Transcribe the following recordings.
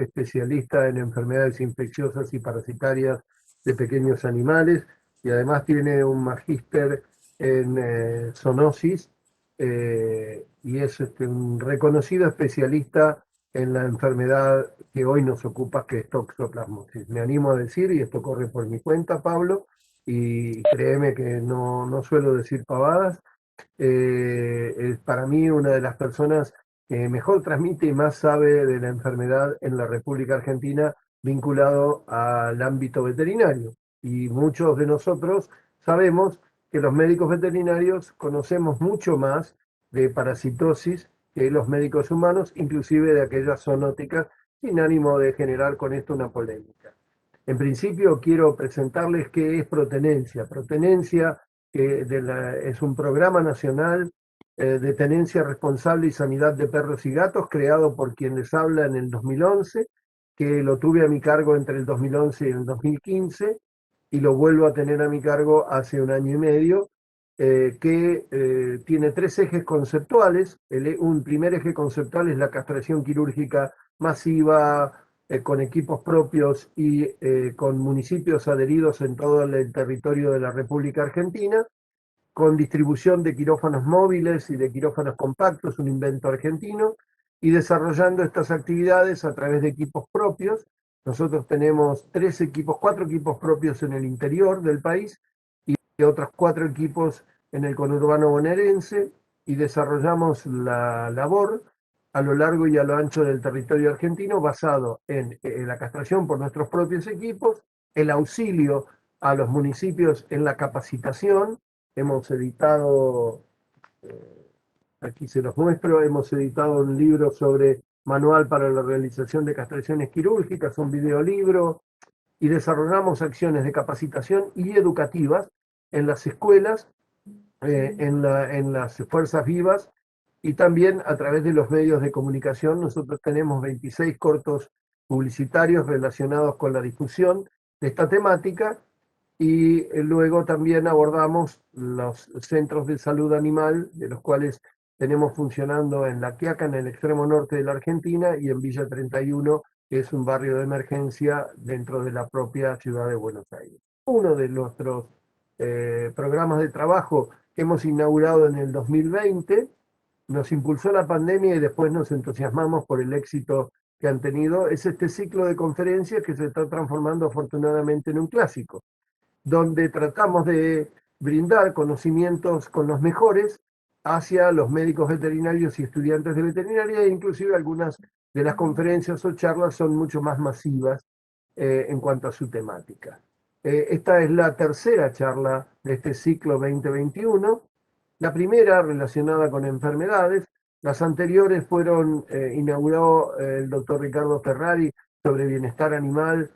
especialista en enfermedades infecciosas y parasitarias de pequeños animales y además tiene un magíster en zoonosis y es un reconocido especialista en la enfermedad que hoy nos ocupa, que es toxoplasmosis. Me animo a decir, y esto corre por mi cuenta, Pablo, y créeme que no suelo decir pavadas, es para mí una de las personas que mejor transmite y más sabe de la enfermedad en la República Argentina vinculado al ámbito veterinario. Y muchos de nosotros sabemos que los médicos veterinarios conocemos mucho más de parasitosis que los médicos humanos, inclusive de aquellas zoonóticas, sin ánimo de generar con esto una polémica. En principio quiero presentarles qué es Protenencia. Protenencia es un programa nacional de tenencia responsable y sanidad de perros y gatos creado por quien les habla en el 2011, que lo tuve a mi cargo entre el 2011 y el 2015 y lo vuelvo a tener a mi cargo hace un año y medio, que tiene tres ejes conceptuales. Un primer eje conceptual es la castración quirúrgica masiva, con equipos propios y con municipios adheridos en todo el territorio de la República Argentina, con distribución de quirófanos móviles y de quirófanos compactos, un invento argentino, y desarrollando estas actividades a través de equipos propios. Nosotros tenemos cuatro equipos propios en el interior del país y otros cuatro equipos en el conurbano bonaerense, y desarrollamos la labor a lo largo y a lo ancho del territorio argentino basado en la castración por nuestros propios equipos, el auxilio a los municipios en la capacitación. Hemos editado, aquí se los muestro, hemos editado un libro sobre manual para la realización de castraciones quirúrgicas, un videolibro, y desarrollamos acciones de capacitación y educativas en las escuelas, en las fuerzas vivas y también a través de los medios de comunicación. Nosotros tenemos 26 cortos publicitarios relacionados con la difusión de esta temática y luego también abordamos los centros de salud animal, de los cuales tenemos funcionando en La Quiaca, en el extremo norte de la Argentina, y en Villa 31, que es un barrio de emergencia dentro de la propia ciudad de Buenos Aires. Uno de nuestros programas de trabajo que hemos inaugurado en el 2020, nos impulsó la pandemia y después nos entusiasmamos por el éxito que han tenido, es este ciclo de conferencias que se está transformando afortunadamente en un clásico, donde tratamos de brindar conocimientos con los mejores hacia los médicos veterinarios y estudiantes de veterinaria, e inclusive algunas de las conferencias o charlas son mucho más masivas en cuanto a su temática. Esta es la tercera charla de este ciclo 2021, la primera relacionada con enfermedades. Las anteriores fueron, inauguró el doctor Ricardo Ferrari sobre bienestar animal,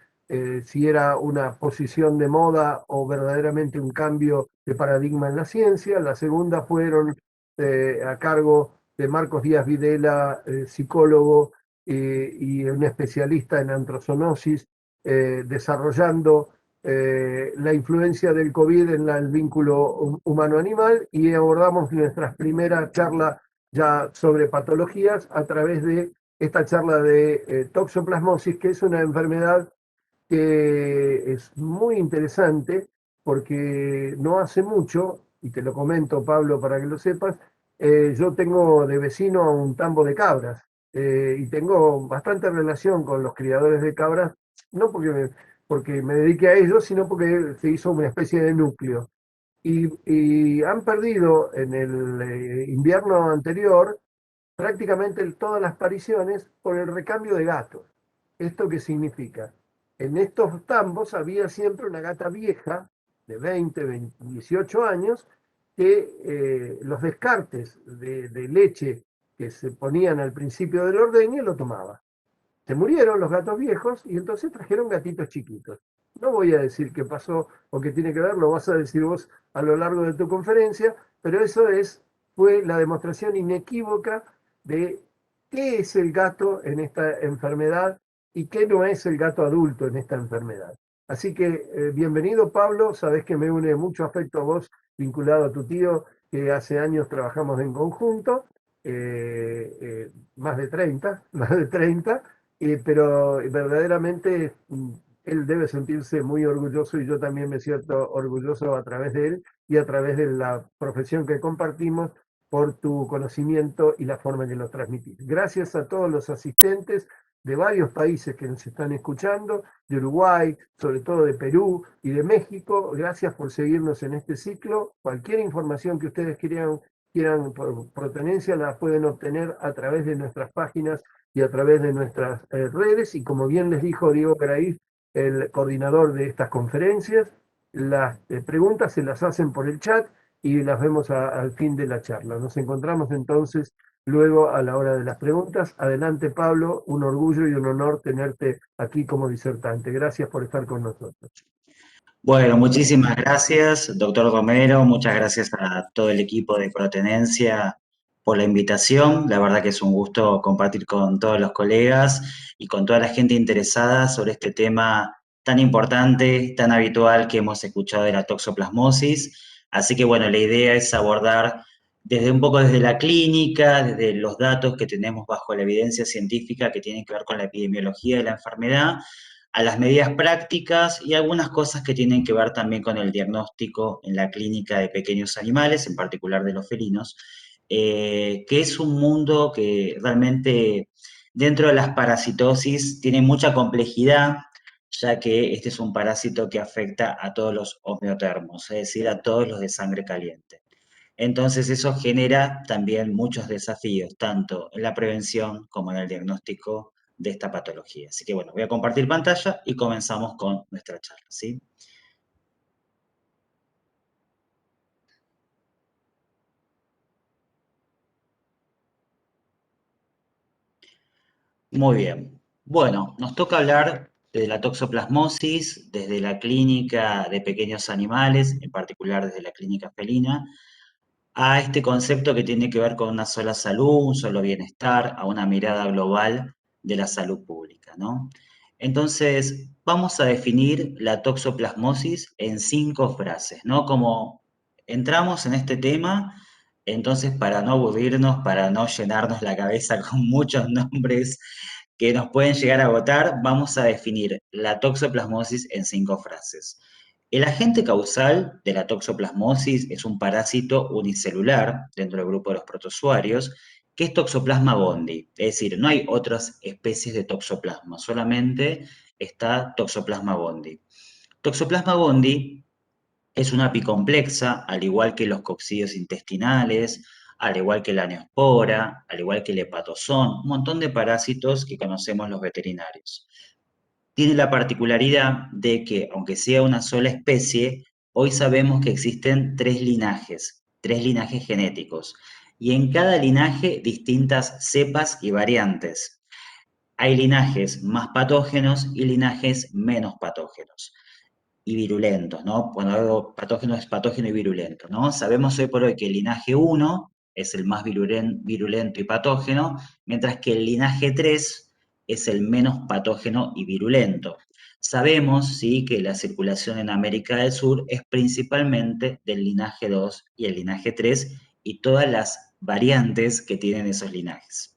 si era una posición de moda o verdaderamente un cambio de paradigma en la ciencia. La segunda fueron a cargo de Marcos Díaz Videla, psicólogo y un especialista en antrozonosis, desarrollando la influencia del COVID en el vínculo humano-animal, y abordamos nuestra primera charla ya sobre patologías a través de esta charla de toxoplasmosis, que es una enfermedad que es muy interesante porque no hace mucho, y te lo comento, Pablo, para que lo sepas, yo tengo de vecino a un tambo de cabras, y tengo bastante relación con los criadores de cabras, no porque me dediqué a ellos, sino porque se hizo una especie de núcleo. Y han perdido en el invierno anterior prácticamente todas las pariciones por el recambio de gatos. ¿Esto qué significa? En estos tambos había siempre una gata vieja de 18 años que los descartes de leche que se ponían al principio del ordeño lo tomaba. Se murieron los gatos viejos y entonces trajeron gatitos chiquitos. No voy a decir qué pasó o qué tiene que ver, lo vas a decir vos a lo largo de tu conferencia, pero fue la demostración inequívoca de qué es el gato en esta enfermedad y qué no es el gato adulto en esta enfermedad. Así que bienvenido, Pablo. Sabés que me une mucho afecto a vos, vinculado a tu tío, que hace años trabajamos en conjunto, más de 30, más de 30. pero verdaderamente él debe sentirse muy orgulloso y yo también me siento orgulloso a través de él y a través de la profesión que compartimos por tu conocimiento y la forma en que lo transmitís. Gracias a todos los asistentes de varios países que nos están escuchando, de Uruguay, sobre todo de Perú y de México. Gracias por seguirnos en este ciclo. Cualquier información que ustedes quieran por tenencia la pueden obtener a través de nuestras páginas y a través de nuestras redes. Y como bien les dijo Diego Graíz, el coordinador de estas conferencias, las preguntas se las hacen por el chat y las vemos al fin de la charla. Nos encontramos entonces luego a la hora de las preguntas. Adelante, Pablo, un orgullo y un honor tenerte aquí como disertante. Gracias por estar con nosotros. Bueno, muchísimas gracias, doctor Romero. Muchas gracias a todo el equipo de Protenencia por la invitación. La verdad que es un gusto compartir con todos los colegas y con toda la gente interesada sobre este tema tan importante, tan habitual que hemos escuchado de la toxoplasmosis. Así que bueno, la idea es abordar desde un poco desde la clínica, desde los datos que tenemos bajo la evidencia científica que tienen que ver con la epidemiología de la enfermedad a las medidas prácticas y algunas cosas que tienen que ver también con el diagnóstico en la clínica de pequeños animales, en particular de los felinos, que es un mundo que realmente dentro de las parasitosis tiene mucha complejidad, ya que este es un parásito que afecta a todos los homeotermos, es decir, a todos los de sangre caliente. Entonces eso genera también muchos desafíos, tanto en la prevención como en el diagnóstico de esta patología. Así que bueno, voy a compartir pantalla y comenzamos con nuestra charla, ¿sí? Muy bien. Bueno, nos toca hablar de la toxoplasmosis desde la clínica de pequeños animales, en particular desde la clínica felina, a este concepto que tiene que ver con una sola salud, un solo bienestar, a una mirada global de la salud pública, ¿no? Entonces, vamos a definir la toxoplasmosis en 5 frases, ¿no? Como entramos en este tema, entonces para no aburrirnos, para no llenarnos la cabeza con muchos nombres que nos pueden llegar a agotar, vamos a definir la toxoplasmosis en 5 frases. El agente causal de la toxoplasmosis es un parásito unicelular dentro del grupo de los protozoarios, que es Toxoplasma gondii. Es decir, no hay otras especies de toxoplasma, solamente está Toxoplasma gondii. Toxoplasma gondii es una apicomplexa, al igual que los coccidios intestinales, al igual que la neospora, al igual que el hepatozón, un montón de parásitos que conocemos los veterinarios. Tiene la particularidad de que, aunque sea una sola especie, hoy sabemos que existen 3 linajes genéticos, y en cada linaje distintas cepas y variantes. Hay linajes más patógenos y linajes menos patógenos y virulentos, ¿no? Cuando hablo patógeno es patógeno y virulento, ¿no? Sabemos hoy por hoy que el linaje 1 es el más virulento y patógeno, mientras que el linaje 3 es el menos patógeno y virulento. Sabemos, sí, que la circulación en América del Sur es principalmente del linaje 2 y el linaje 3 y todas las variantes que tienen esos linajes.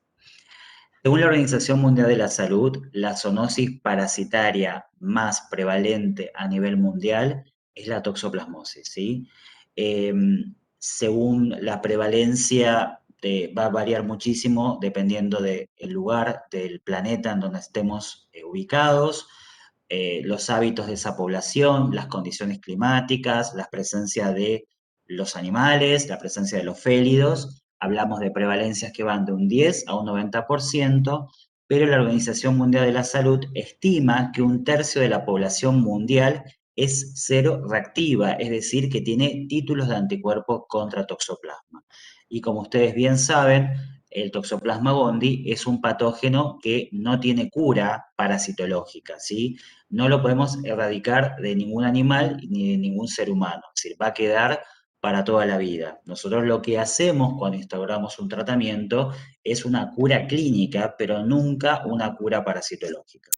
Según la Organización Mundial de la Salud, la zoonosis parasitaria más prevalente a nivel mundial es la toxoplasmosis, ¿sí? Eh, Según la prevalencia, va a variar muchísimo dependiendo del lugar del planeta en donde estemos ubicados, los hábitos de esa población, las condiciones climáticas, la presencia de los animales, la presencia de los félidos. Hablamos de prevalencias que van de un 10 a un 90%, pero la Organización Mundial de la Salud estima que un tercio de la población mundial es cero reactiva, es decir, que tiene títulos de anticuerpos contra toxoplasma. Y como ustedes bien saben, el Toxoplasma gondii es un patógeno que no tiene cura parasitológica, ¿sí? No lo podemos erradicar de ningún animal ni de ningún ser humano, es decir, va a quedar para toda la vida. Nosotros lo que hacemos cuando instauramos un tratamiento es una cura clínica, pero nunca una cura parasitológica.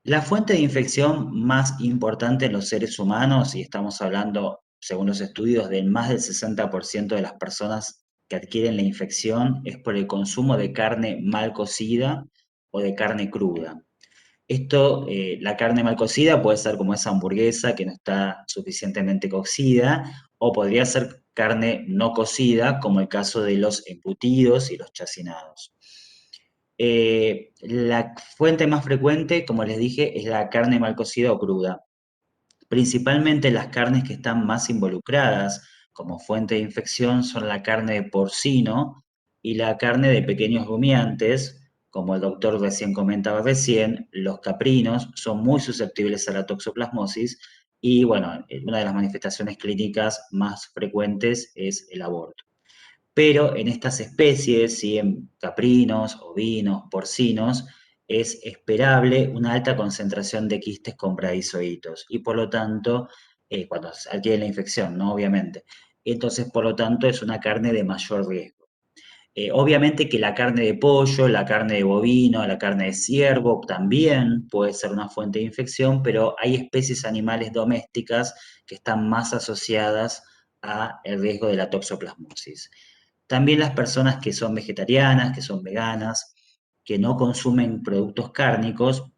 La fuente de infección más importante en los seres humanos, y estamos hablando, según los estudios, del más del 60% de las personas que adquieren la infección, es por el consumo de carne mal cocida o de carne cruda. Esto, la carne mal cocida puede ser como esa hamburguesa que no está suficientemente cocida, o podría ser carne no cocida, como el caso de los embutidos y los chacinados. La fuente más frecuente, como les dije, es la carne mal cocida o cruda. Principalmente las carnes que están más involucradas como fuente de infección son la carne de porcino y la carne de pequeños rumiantes, como el doctor recién comentaba recién, los caprinos son muy susceptibles a la toxoplasmosis y bueno, una de las manifestaciones clínicas más frecuentes es el aborto. Pero en estas especies, ¿sí? En caprinos, ovinos, porcinos, es esperable una alta concentración de quistes con bradizoitos y por lo tanto, cuando se adquiere la infección, ¿no? Obviamente. Entonces, por lo tanto, es una carne de mayor riesgo. Obviamente que la carne de pollo, la carne de bovino, la carne de ciervo también puede ser una fuente de infección, pero hay especies animales domésticas que están más asociadas al riesgo de la toxoplasmosis. También las personas que son vegetarianas, que son veganas, que no consumen productos cárnicos,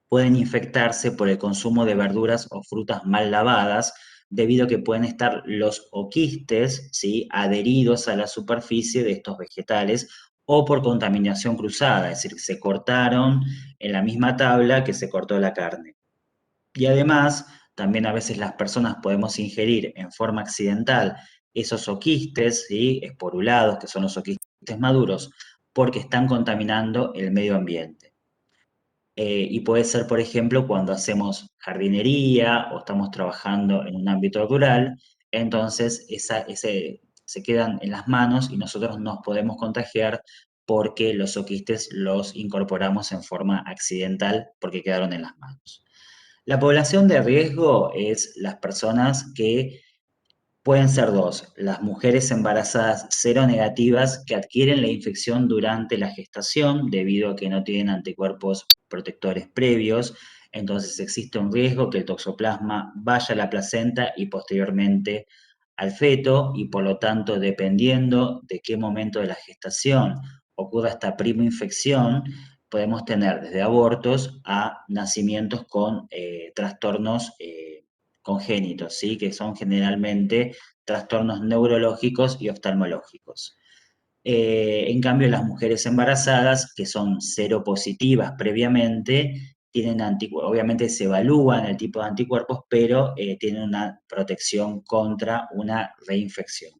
pueden infectarse por el consumo de verduras o frutas mal lavadas, debido a que pueden estar los oquistes, ¿sí? Adheridos a la superficie de estos vegetales o por contaminación cruzada, es decir, se cortaron en la misma tabla que se cortó la carne. Y además, también a veces las personas podemos ingerir en forma accidental esos oquistes, ¿sí? Esporulados, que son los oquistes maduros, porque están contaminando el medio ambiente. Y puede ser, por ejemplo, cuando hacemos jardinería o estamos trabajando en un ámbito rural, entonces se quedan en las manos y nosotros nos podemos contagiar porque los oquistes los incorporamos en forma accidental porque quedaron en las manos. La población de riesgo es las personas que pueden ser dos: las mujeres embarazadas seronegativas que adquieren la infección durante la gestación debido a que no tienen anticuerpos protectores previos, entonces existe un riesgo que el toxoplasma vaya a la placenta y posteriormente al feto y por lo tanto, dependiendo de qué momento de la gestación ocurra esta prima infección, podemos tener desde abortos a nacimientos con trastornos congénitos, ¿sí? Que son generalmente trastornos neurológicos y oftalmológicos. En cambio, las mujeres embarazadas, que son seropositivas previamente, tienen anticuerpos, obviamente se evalúan el tipo de anticuerpos, pero tienen una protección contra una reinfección.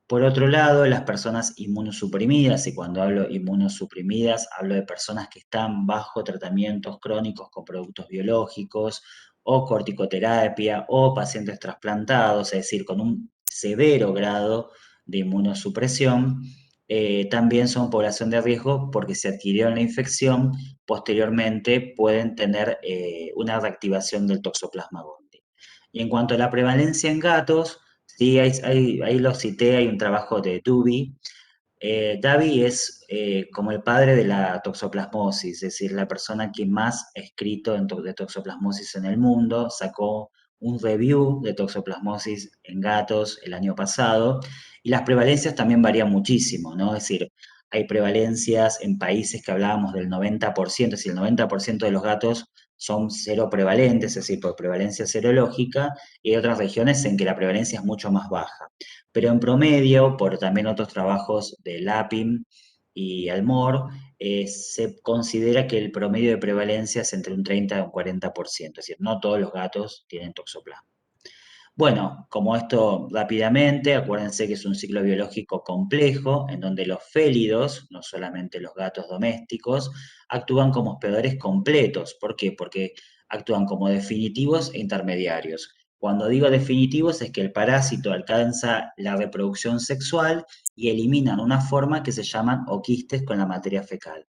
Por otro lado, las personas inmunosuprimidas, y cuando hablo inmunosuprimidas, hablo de personas que están bajo tratamientos crónicos con productos biológicos o corticoterapia o pacientes trasplantados, es decir, con un severo grado de inmunosupresión, también son población de riesgo porque si adquirieron la infección, posteriormente pueden tener una reactivación del toxoplasma gondii. Y en cuanto a la prevalencia en gatos, sí, ahí lo cité, hay un trabajo de Dubey. Davi es como el padre de la toxoplasmosis, es decir, la persona que más ha escrito de toxoplasmosis en el mundo, sacó un review de toxoplasmosis en gatos el año pasado, y las prevalencias también varían muchísimo, ¿no? Es decir, hay prevalencias en países que hablábamos del 90%, es decir, el 90% de los gatos son cero prevalentes, es decir, por prevalencia serológica, y hay otras regiones en que la prevalencia es mucho más baja. Pero en promedio, por también otros trabajos de LAPIM y Almor, se considera que el promedio de prevalencia es entre un 30 y un 40%, es decir, no todos los gatos tienen toxoplasma. Bueno, como esto rápidamente, acuérdense que es un ciclo biológico complejo en donde los félidos, no solamente los gatos domésticos, actúan como hospedadores completos. ¿Por qué? Porque actúan como definitivos e intermediarios. Cuando digo definitivos es que el parásito alcanza la reproducción sexual y eliminan una forma que se llaman oquistes con la materia fecal.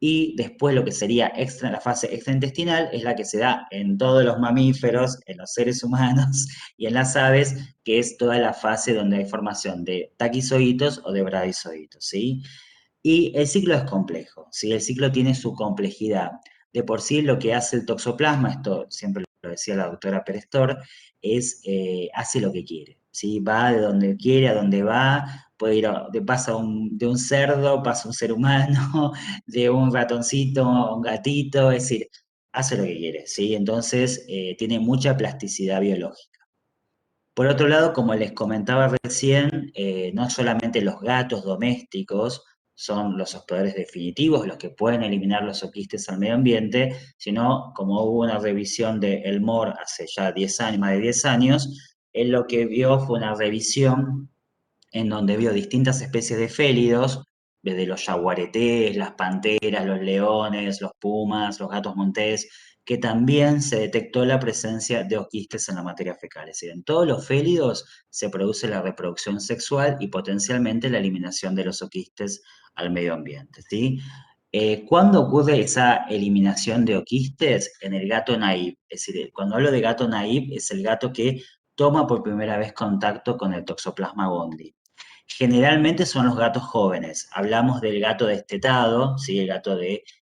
Y después lo que sería la fase extraintestinal es la que se da en todos los mamíferos, en los seres humanos y en las aves, que es toda la fase donde hay formación de taquizoitos o de bradizoitos, ¿sí? Y el ciclo es complejo, ¿sí? El ciclo tiene su complejidad. De por sí lo que hace el toxoplasma, esto siempre lo decía la doctora Perestor, es hace lo que quiere. ¿sí? Va de donde quiere, a donde va, puede ir, pasa de un cerdo, pasa un ser humano, de un ratoncito a un gatito, es decir, hace lo que quiere, ¿sí? Entonces, tiene mucha plasticidad biológica. Por otro lado, como les comentaba recién, no solamente los gatos domésticos son los hospedadores definitivos, los que pueden eliminar los oquistes al medio ambiente, sino como hubo una revisión de Elmore hace ya 10 años, más de 10 años, él lo que vio fue una revisión en donde vio distintas especies de félidos, desde los yaguaretés, las panteras, los leones, los pumas, los gatos montés, que también se detectó la presencia de oquistes en la materia fecal. Es decir, en todos los félidos se produce la reproducción sexual y potencialmente la eliminación de los oquistes al medio ambiente, ¿sí? ¿Cuándo ocurre esa eliminación de oquistes? En el gato naive. Es decir, cuando hablo de gato naive, es el gato que toma por primera vez contacto con el Toxoplasma gondii. Generalmente son los gatos jóvenes. Hablamos del gato destetado, ¿sí? El gato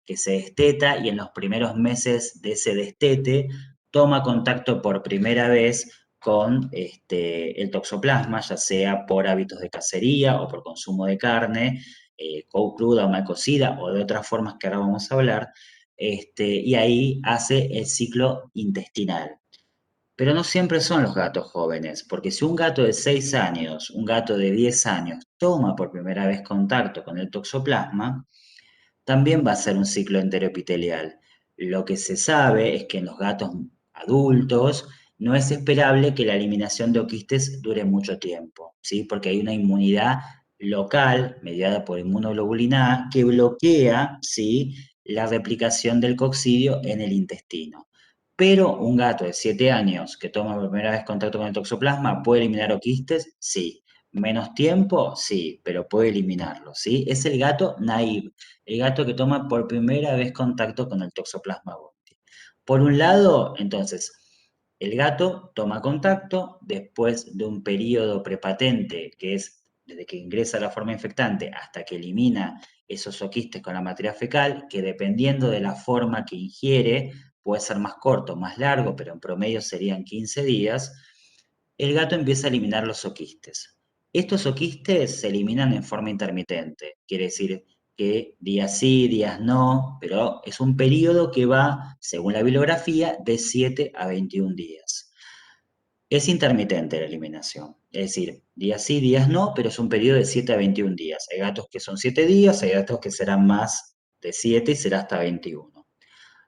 que se desteta y en los primeros meses de ese destete toma contacto por primera vez con el toxoplasma, ya sea por hábitos de cacería o por consumo de carne, cruda o mal cocida o de otras formas que ahora vamos a hablar, y ahí hace el ciclo intestinal. Pero no siempre son los gatos jóvenes, porque si un gato de 6 años, un gato de 10 años toma por primera vez contacto con el toxoplasma, también va a ser un ciclo enteroepitelial. Lo que se sabe es que en los gatos adultos no es esperable que la eliminación de oquistes dure mucho tiempo, ¿sí? Porque hay una inmunidad local mediada por inmunoglobulina A que bloquea, ¿sí?, la replicación del coccidio en el intestino. Pero un gato de 7 años que toma por primera vez contacto con el toxoplasma, ¿puede eliminar oquistes? Sí. ¿Menos tiempo? Sí, pero puede eliminarlo, ¿sí? Es el gato naive, el gato que toma por primera vez contacto con el Toxoplasma gondii. Por un lado, entonces, el gato toma contacto después de un periodo prepatente, que es desde que ingresa la forma infectante hasta que elimina esos oquistes con la materia fecal, que dependiendo de la forma que ingiere, puede ser más corto, más largo, pero en promedio serían 15 días, el gato empieza a eliminar los oquistes. Estos oquistes se eliminan en forma intermitente, quiere decir que días sí, días no, pero es un periodo que va, según la bibliografía, de 7 a 21 días. Es intermitente la eliminación, es decir, días sí, días no, pero es un periodo de 7 a 21 días. Hay gatos que son 7 días, hay gatos que serán más de 7 y será hasta 21.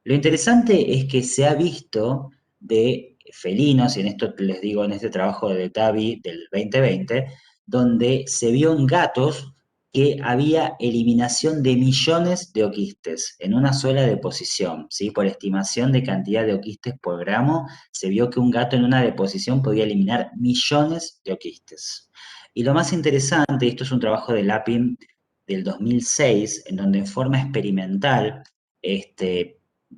Lo interesante es que se ha visto de felinos, y en esto les digo en este trabajo de TAVI del 2020, donde se vio en gatos que había eliminación de millones de oquistes en una sola deposición, ¿sí? Por estimación de cantidad de oquistes por gramo, se vio que un gato en una deposición podía eliminar millones de oquistes. Y lo más interesante, esto es un trabajo de Lapin del 2006, en donde en forma experimental,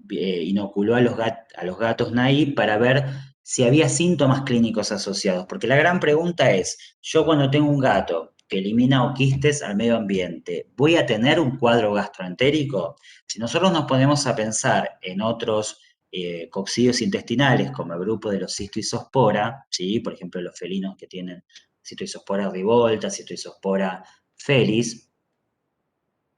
inoculó a los gatos naive para ver si había síntomas clínicos asociados. Porque la gran pregunta es, yo cuando tengo un gato que elimina oquistes al medio ambiente, ¿voy a tener un cuadro gastroentérico? Si nosotros nos ponemos a pensar en otros coccidios intestinales, como el grupo de los cistoisospora, ¿sí? Por ejemplo, los felinos que tienen cistoisospora rivolta, cistoisospora felis,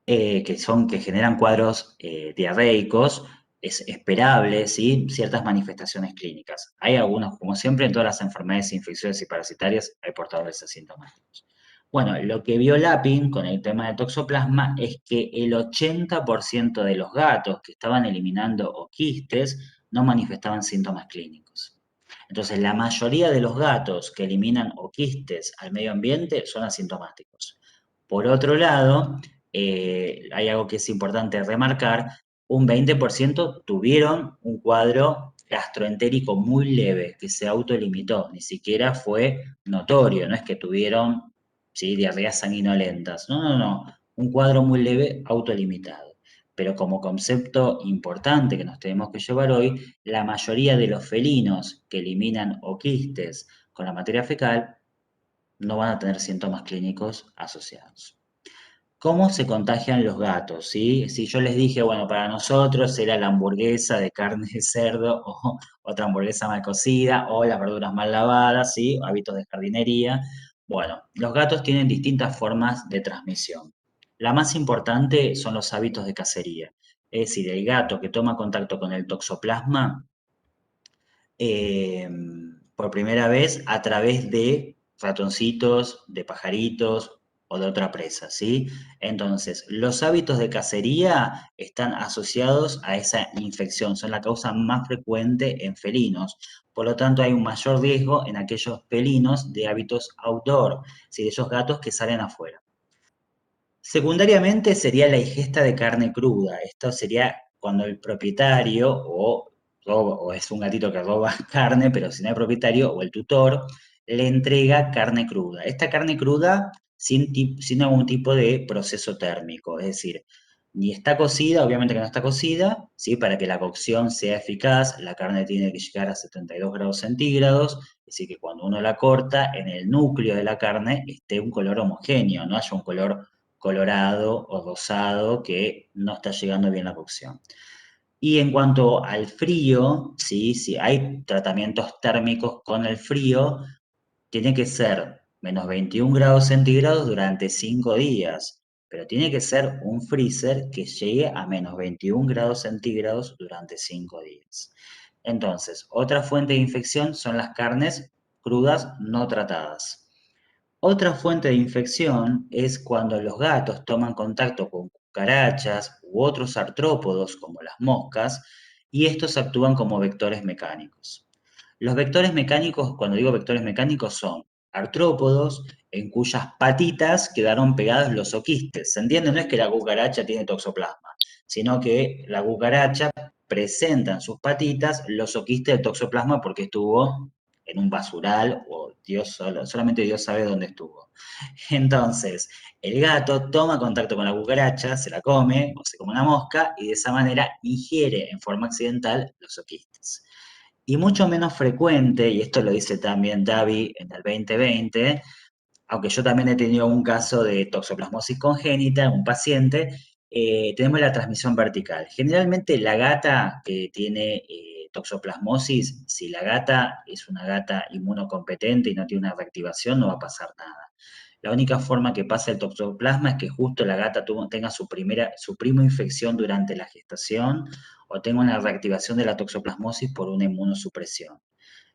que generan cuadros diarreicos, es esperable, ¿sí?, ciertas manifestaciones clínicas. Hay algunos, como siempre, en todas las enfermedades infecciosas y parasitarias hay portadores asintomáticos. Bueno, lo que vio Lapin con el tema de toxoplasma es que el 80% de los gatos que estaban eliminando oquistes no manifestaban síntomas clínicos. Entonces, la mayoría de los gatos que eliminan oquistes al medio ambiente son asintomáticos. Por otro lado, hay algo que es importante remarcar, un 20% tuvieron un cuadro gastroentérico muy leve, que se autolimitó, ni siquiera fue notorio, no es que tuvieron, ¿sí?, diarreas sanguinolentas, no, no, no, un cuadro muy leve autolimitado. Pero como concepto importante que nos tenemos que llevar hoy, la mayoría de los felinos que eliminan oquistes con la materia fecal no van a tener síntomas clínicos asociados. ¿Cómo se contagian los gatos? ¿Sí? Si yo les dije, bueno, para nosotros era la hamburguesa de carne de cerdo o otra hamburguesa mal cocida o las verduras mal lavadas, ¿sí? Hábitos de jardinería. Bueno, los gatos tienen distintas formas de transmisión. La más importante son los hábitos de cacería. Es decir, el gato que toma contacto con el toxoplasma eh, por primera vez a través de ratoncitos, de pajaritos o de otra presa, ¿sí? Entonces, los hábitos de cacería están asociados a esa infección, son la causa más frecuente en felinos. Por lo tanto, hay un mayor riesgo en aquellos felinos de hábitos outdoor, es decir, esos gatos que salen afuera. Secundariamente sería la ingesta de carne cruda. Esto sería cuando el propietario o es un gatito que roba carne, pero si no hay propietario o el tutor, le entrega carne cruda. Esta carne cruda sin algún tipo de proceso térmico, es decir, ni está cocida, obviamente que no está cocida, ¿sí? Para que la cocción sea eficaz, la carne tiene que llegar a 72 grados centígrados, es decir, que cuando uno la corta, en el núcleo de la carne esté un color homogéneo, no haya un color colorado o rosado que no está llegando bien la cocción. Y en cuanto al frío, sí, sí, hay tratamientos térmicos con el frío, tiene que ser menos 21 grados centígrados durante 5 días, pero tiene que ser un freezer que llegue a menos 21 grados centígrados durante 5 días. Entonces, otra fuente de infección son las carnes crudas no tratadas. Otra fuente de infección es cuando los gatos toman contacto con cucarachas u otros artrópodos como las moscas y estos actúan como vectores mecánicos. Los vectores mecánicos, cuando digo vectores mecánicos, son artrópodos en cuyas patitas quedaron pegados los oquistes. ¿Se entiende? No es que la cucaracha tiene toxoplasma, sino que la cucaracha presenta en sus patitas los oquistes de toxoplasma porque estuvo en un basural o solamente Dios sabe dónde estuvo. Entonces, el gato toma contacto con la cucaracha, se la come o se come una mosca y de esa manera ingiere en forma accidental los oquistes. Y mucho menos frecuente, y esto lo dice también Davi en el 2020, aunque yo también he tenido un caso de toxoplasmosis congénita en un paciente, tenemos la transmisión vertical. Generalmente la gata que tiene toxoplasmosis, si la gata es una gata inmunocompetente y no tiene una reactivación, no va a pasar nada. La única forma que pasa el toxoplasma es que justo la gata tenga su prima infección durante la gestación o tenga una reactivación de la toxoplasmosis por una inmunosupresión.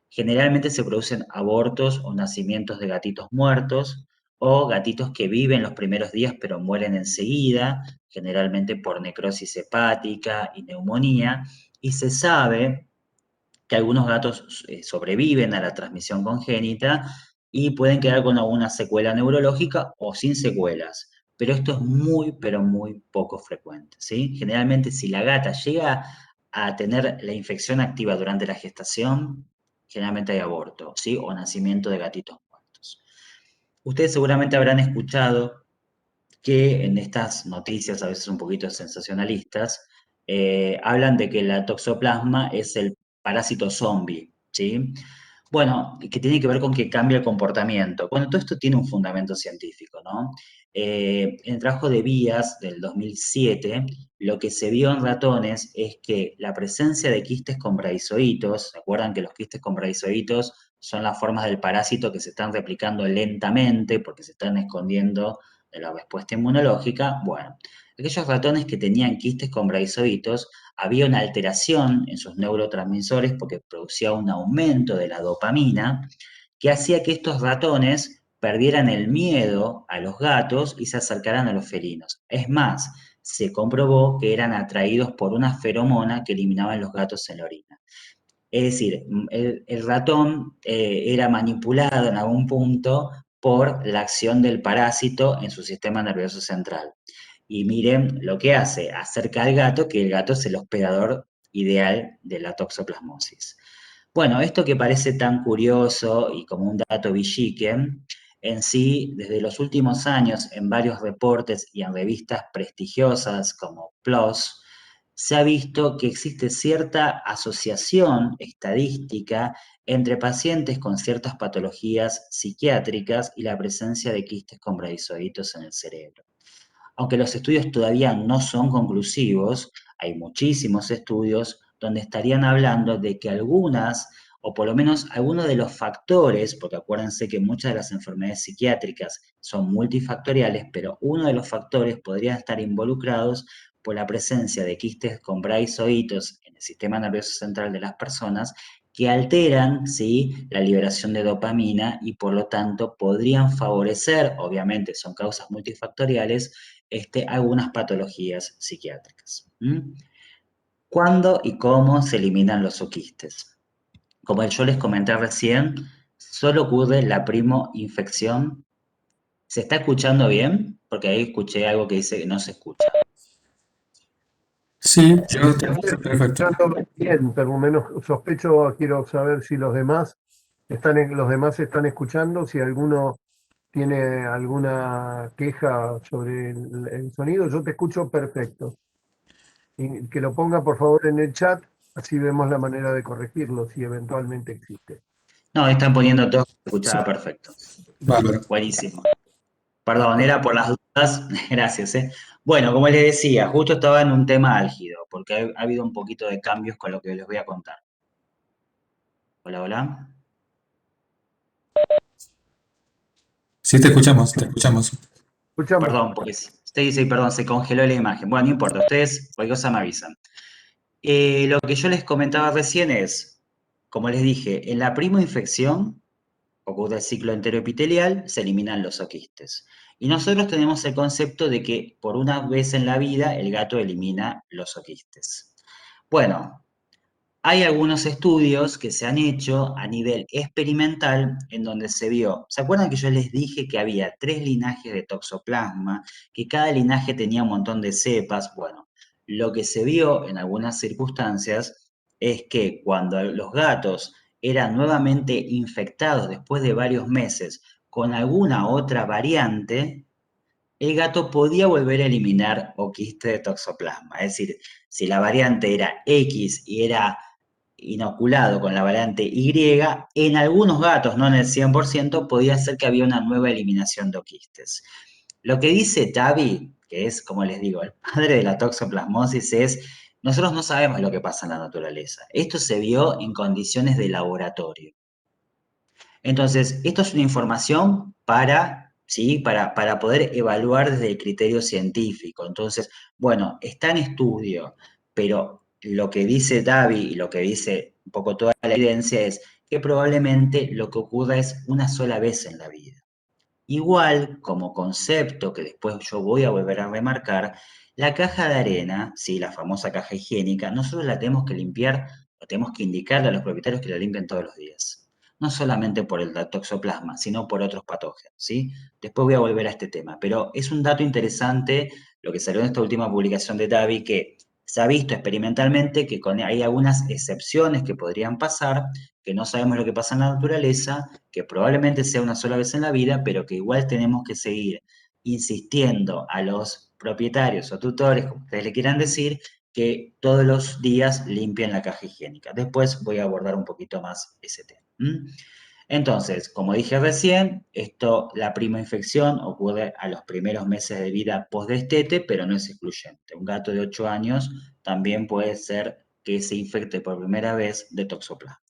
Generalmente se producen abortos o nacimientos de gatitos muertos o gatitos que viven los primeros días pero mueren enseguida, generalmente por necrosis hepática y neumonía, y se sabe que algunos gatos sobreviven a la transmisión congénita y pueden quedar con alguna secuela neurológica o sin secuelas. Pero esto es muy, pero muy poco frecuente, ¿sí? Generalmente, si la gata llega a tener la infección activa durante la gestación, generalmente hay aborto, ¿sí? O nacimiento de gatitos muertos. Ustedes seguramente habrán escuchado que en estas noticias, a veces un poquito sensacionalistas, hablan de que la toxoplasma es el parásito zombie, ¿sí? Bueno, que tiene que ver con que cambia el comportamiento. Bueno, todo esto tiene un fundamento científico, ¿no? En el trabajo de Vías del 2007, lo que se vio en ratones es que la presencia de quistes con bradizoitos, ¿se acuerdan que los quistes con bradizoitos son las formas del parásito que se están replicando lentamente porque se están escondiendo de la respuesta inmunológica? Bueno, aquellos ratones que tenían quistes con bradizoitos, había una alteración en sus neurotransmisores porque producía un aumento de la dopamina que hacía que estos ratones perdieran el miedo a los gatos y se acercaran a los felinos. Es más, se comprobó que eran atraídos por una feromona que eliminaban los gatos en la orina. Es decir, el ratón era manipulado en algún punto por la acción del parásito en su sistema nervioso central. Y miren lo que hace, acerca al gato, que el gato es el hospedador ideal de la toxoplasmosis. Bueno, esto que parece tan curioso y como un dato villique, en sí, desde los últimos años, en varios reportes y en revistas prestigiosas como PLOS, se ha visto que existe cierta asociación estadística entre pacientes con ciertas patologías psiquiátricas y la presencia de quistes con bradizoitos en el cerebro. Aunque los estudios todavía no son conclusivos, hay muchísimos estudios donde estarían hablando de que algunas, o por lo menos algunos de los factores, porque acuérdense que muchas de las enfermedades psiquiátricas son multifactoriales, pero uno de los factores podría estar involucrados por la presencia de quistes con brazoitos en el sistema nervioso central de las personas que alteran, ¿sí?, la liberación de dopamina y por lo tanto podrían favorecer, obviamente son causas multifactoriales, algunas patologías psiquiátricas. ¿Cuándo y cómo se eliminan los oquistes? Como yo les comenté recién, solo ocurre la primo-infección. ¿Se está escuchando bien? Porque ahí escuché algo que dice que no se escucha. Sí, yo te Yo estoy escucho perfecto. escuchando bien, pero al menos sospecho, quiero saber si los demás están escuchando, si alguno tiene alguna queja sobre el sonido. Yo te escucho perfecto. Y que lo ponga por favor en el chat, así vemos la manera de corregirlo si eventualmente existe. No, están poniendo todo, se Sí, escuchaba perfecto. bárbaro. Buenísimo. Perdón, era por las dudas. Gracias, ¿eh? Bueno, como les decía, justo estaba en un tema álgido, porque ha habido un poquito de cambios con lo que les voy a contar. Hola, hola. Sí, te escuchamos, te escuchamos. Escuchamos. Perdón, porque usted dice, perdón, se congeló la imagen. Bueno, no importa, ustedes cualquier cosa me avisan. Lo que yo les comentaba recién es, como les dije, en la primoinfección ocurre el ciclo enteroepitelial, se eliminan los oquistes. Y nosotros tenemos el concepto de que por una vez en la vida el gato elimina los oquistes. Bueno, hay algunos estudios que se han hecho a nivel experimental en donde se vio, ¿se acuerdan que yo les dije que había 3 linajes de toxoplasma, que cada linaje tenía un montón de cepas? Bueno, lo que se vio en algunas circunstancias es que cuando los gatos eran nuevamente infectados después de varios meses con alguna otra variante, el gato podía volver a eliminar o quiste de toxoplasma. Es decir, si la variante era X y era inoculado con la variante Y, en algunos gatos, no en el 100%, podía ser que había una nueva eliminación de oquistes. Lo que dice Tavi, que es, como les digo, el padre de la toxoplasmosis, es, nosotros no sabemos lo que pasa en la naturaleza. Esto se vio en condiciones de laboratorio. Entonces, esto es una información para, ¿sí?, para poder evaluar desde el criterio científico. Entonces, bueno, está en estudio, pero lo que dice Davi y lo que dice un poco toda la evidencia es que probablemente lo que ocurra es una sola vez en la vida. Igual, como concepto que después yo voy a volver a remarcar, la caja de arena, sí, la famosa caja higiénica, nosotros la tenemos que limpiar, o tenemos que indicarle a los propietarios que la limpien todos los días. No solamente por el toxoplasma, sino por otros patógenos, ¿sí? Después voy a volver a este tema, pero es un dato interesante lo que salió en esta última publicación de Davi, que se ha visto experimentalmente que hay algunas excepciones que podrían pasar, que no sabemos lo que pasa en la naturaleza, que probablemente sea una sola vez en la vida, pero que igual tenemos que seguir insistiendo a los propietarios o tutores, como ustedes le quieran decir, que todos los días limpien la caja higiénica. Después voy a abordar un poquito más ese tema. Entonces, como dije recién, la primoinfección ocurre a los primeros meses de vida post-destete, pero no es excluyente. Un gato de 8 años también puede ser que se infecte por primera vez de toxoplasma.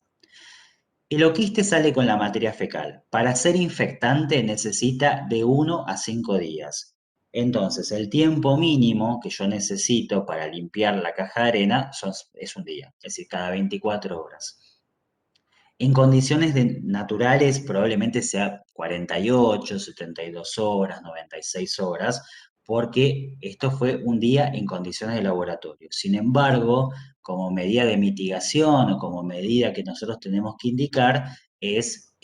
El oquiste sale con la materia fecal. Para ser infectante necesita de 1 a 5 días. Entonces, el tiempo mínimo que yo necesito para limpiar la caja de arena es un día, es decir, cada 24 horas. En condiciones naturales probablemente sea 48, 72 horas, 96 horas, porque esto fue un día en condiciones de laboratorio. Sin embargo, como medida de mitigación o como medida que nosotros tenemos que indicar, es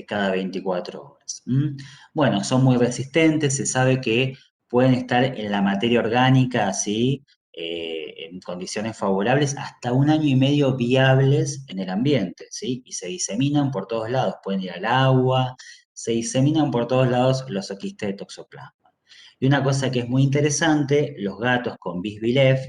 cada 24 horas. Bueno, son muy resistentes, se sabe que pueden estar en la materia orgánica, así, en condiciones favorables, hasta 1 año y medio viables en el ambiente, ¿sí? Y se diseminan por todos lados, pueden ir al agua, se diseminan por todos lados los oquistes de toxoplasma. Y una cosa que es muy interesante, los gatos con Bisbilef,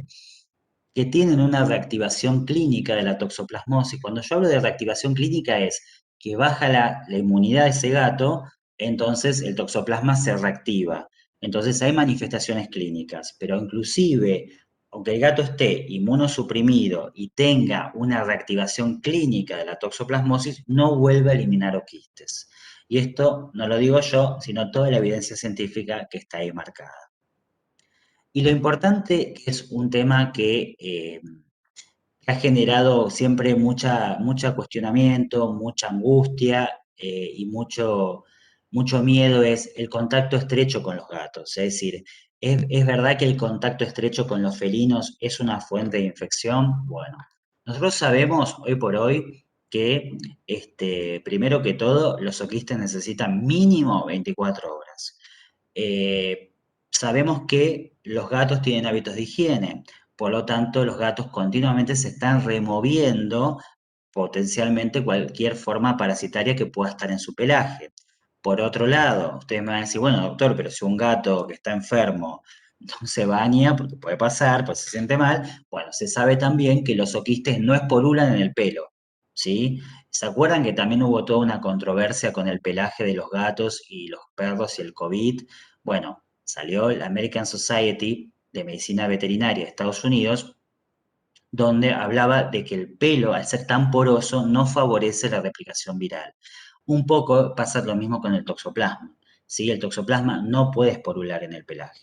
que tienen una reactivación clínica de la toxoplasmosis. Cuando yo hablo de reactivación clínica es que baja la inmunidad de ese gato, entonces el toxoplasma se reactiva. Entonces hay manifestaciones clínicas, pero inclusive, aunque el gato esté inmunosuprimido y tenga una reactivación clínica de la toxoplasmosis, no vuelve a eliminar oquistes. Y esto no lo digo yo, sino toda la evidencia científica que está ahí marcada. Y lo importante, que es un tema que ha generado siempre mucho cuestionamiento, mucha angustia y mucho miedo, es el contacto estrecho con los gatos. Es decir, ¿es verdad que el contacto estrecho con los felinos es una fuente de infección? Bueno, nosotros sabemos hoy por hoy que, primero que todo, los oquistes necesitan mínimo 24 horas. Sabemos que los gatos tienen hábitos de higiene. Por lo tanto, los gatos continuamente se están removiendo potencialmente cualquier forma parasitaria que pueda estar en su pelaje. Por otro lado, ustedes me van a decir, bueno, doctor, pero si un gato que está enfermo no se baña, porque puede pasar, pues se siente mal, bueno, se sabe también que los oquistes no esporulan en el pelo, ¿sí? ¿Se acuerdan que también hubo toda una controversia con el pelaje de los gatos y los perros y el COVID? Bueno, salió la American Society de Medicina Veterinaria de Estados Unidos, donde hablaba de que el pelo, al ser tan poroso, no favorece la replicación viral. Un poco pasa lo mismo con el toxoplasma, ¿sí? El toxoplasma no puede esporular en el pelaje.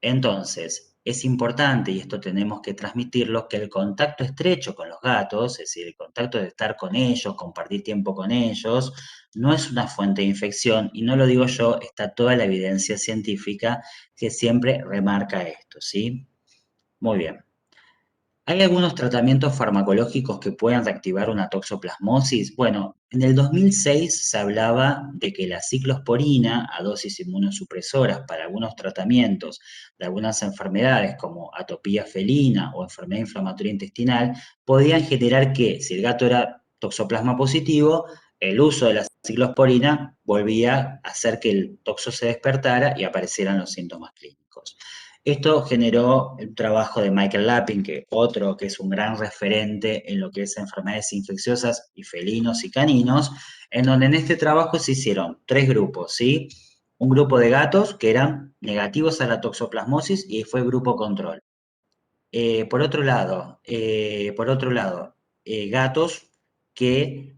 Entonces, es importante, y esto tenemos que transmitirlo, que el contacto estrecho con los gatos, es decir, el contacto de estar con ellos, compartir tiempo con ellos, no es una fuente de infección, y no lo digo yo, está toda la evidencia científica que siempre remarca esto, ¿sí? Muy bien. ¿Hay algunos tratamientos farmacológicos que puedan reactivar una toxoplasmosis? Bueno, en el 2006 se hablaba de que la ciclosporina a dosis inmunosupresoras para algunos tratamientos de algunas enfermedades como atopía felina o enfermedad inflamatoria intestinal podían generar que, si el gato era toxoplasma positivo, el uso de la ciclosporina volvía a hacer que el toxo se despertara y aparecieran los síntomas clínicos. Esto generó el trabajo de Michael Lapin, otro que es un gran referente en lo que es enfermedades infecciosas y felinos y caninos, en donde en este trabajo se hicieron 3 grupos, ¿sí? Un grupo de gatos que eran negativos a la toxoplasmosis y fue grupo control. Gatos que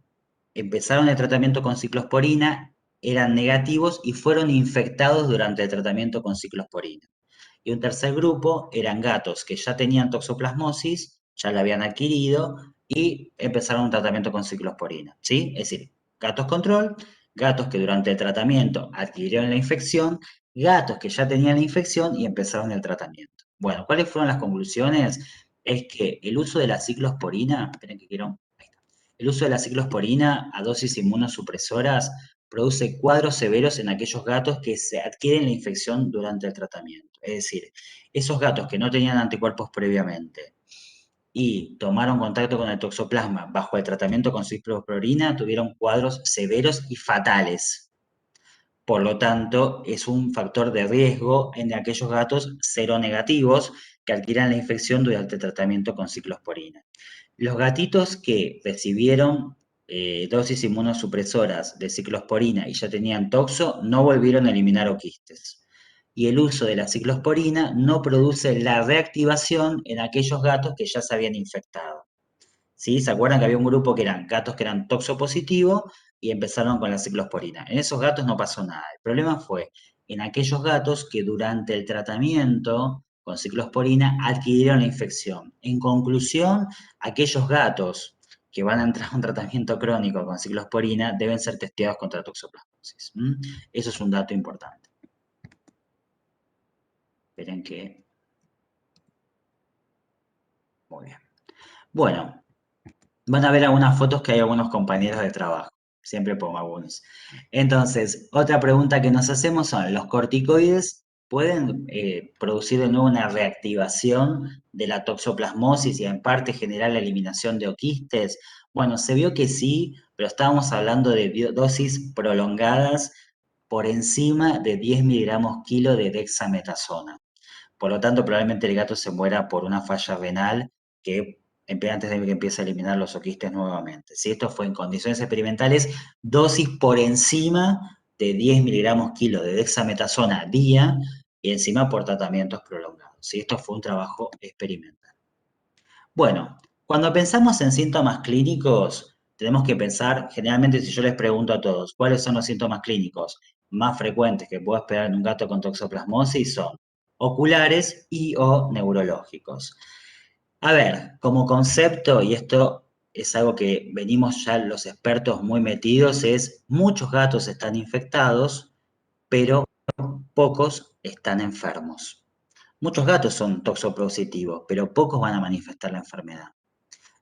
empezaron el tratamiento con ciclosporina, eran negativos y fueron infectados durante el tratamiento con ciclosporina. Y un tercer grupo eran gatos que ya tenían toxoplasmosis, ya la habían adquirido y empezaron un tratamiento con ciclosporina, ¿sí? Es decir, gatos control, gatos que durante el tratamiento adquirieron la infección, gatos que ya tenían la infección y empezaron el tratamiento. Bueno, ¿cuáles fueron las conclusiones? Es que el uso de la ciclosporina, esperen que quiero, ahí está. El uso de la ciclosporina a dosis inmunosupresoras produce cuadros severos en aquellos gatos que se adquieren la infección durante el tratamiento. Es decir, esos gatos que no tenían anticuerpos previamente y tomaron contacto con el toxoplasma bajo el tratamiento con ciclosporina tuvieron cuadros severos y fatales. Por lo tanto, es un factor de riesgo en aquellos gatos seronegativos que adquieran la infección durante el tratamiento con ciclosporina. Los gatitos que recibieron dosis inmunosupresoras de ciclosporina y ya tenían toxo, no volvieron a eliminar oquistes. Y el uso de la ciclosporina no produce la reactivación en aquellos gatos que ya se habían infectado. ¿Sí? ¿Se acuerdan que había un grupo que eran gatos que eran toxopositivos y empezaron con la ciclosporina? En esos gatos no pasó nada. El problema fue en aquellos gatos que durante el tratamiento con ciclosporina adquirieron la infección. En conclusión, aquellos gatos que van a entrar a un tratamiento crónico con ciclosporina deben ser testeados contra toxoplasmosis. Eso es un dato importante. Esperen que... Muy bien. Bueno, van a ver algunas fotos que hay algunos compañeros de trabajo. Siempre pongo algunos. Entonces, otra pregunta que nos hacemos son, ¿los corticoides pueden producir de nuevo una reactivación de la toxoplasmosis y en parte generar la eliminación de oquistes? Bueno, se vio que sí, pero estábamos hablando de dosis prolongadas por encima de 10 miligramos kilo de dexametasona. Por lo tanto, probablemente el gato se muera por una falla renal que antes de que empiece a eliminar los oquistes nuevamente. Si esto fue en condiciones experimentales, dosis por encima de 10 miligramos kilo de dexametasona día, y encima por tratamientos prolongados. Y esto fue un trabajo experimental. Bueno, cuando pensamos en síntomas clínicos, tenemos que pensar, generalmente si yo les pregunto a todos, ¿cuáles son los síntomas clínicos más frecuentes que puedo esperar en un gato con toxoplasmosis? Son oculares y o neurológicos. A ver, como concepto, y esto es algo que venimos ya los expertos muy metidos, es muchos gatos están infectados, pero pocos están enfermos. Muchos gatos son toxopositivos, pero pocos van a manifestar la enfermedad.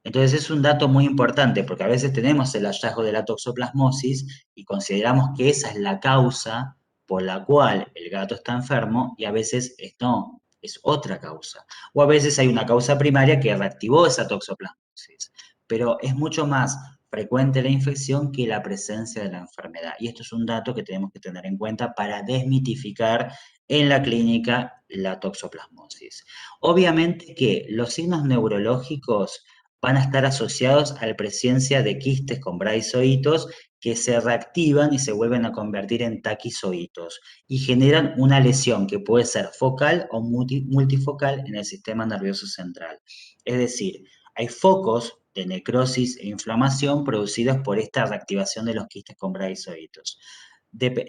Entonces es un dato muy importante porque a veces tenemos el hallazgo de la toxoplasmosis y consideramos que esa es la causa por la cual el gato está enfermo y a veces no, es otra causa. O a veces hay una causa primaria que reactivó esa toxoplasmosis, pero es mucho más frecuente la infección que la presencia de la enfermedad. Y esto es un dato que tenemos que tener en cuenta para desmitificar en la clínica la toxoplasmosis. Obviamente que los signos neurológicos van a estar asociados a la presencia de quistes con braizoitos que se reactivan y se vuelven a convertir en taquizoitos y generan una lesión que puede ser focal o multifocal en el sistema nervioso central. Es decir, hay focos de necrosis e inflamación producidos por esta reactivación de los quistes con braizoitos.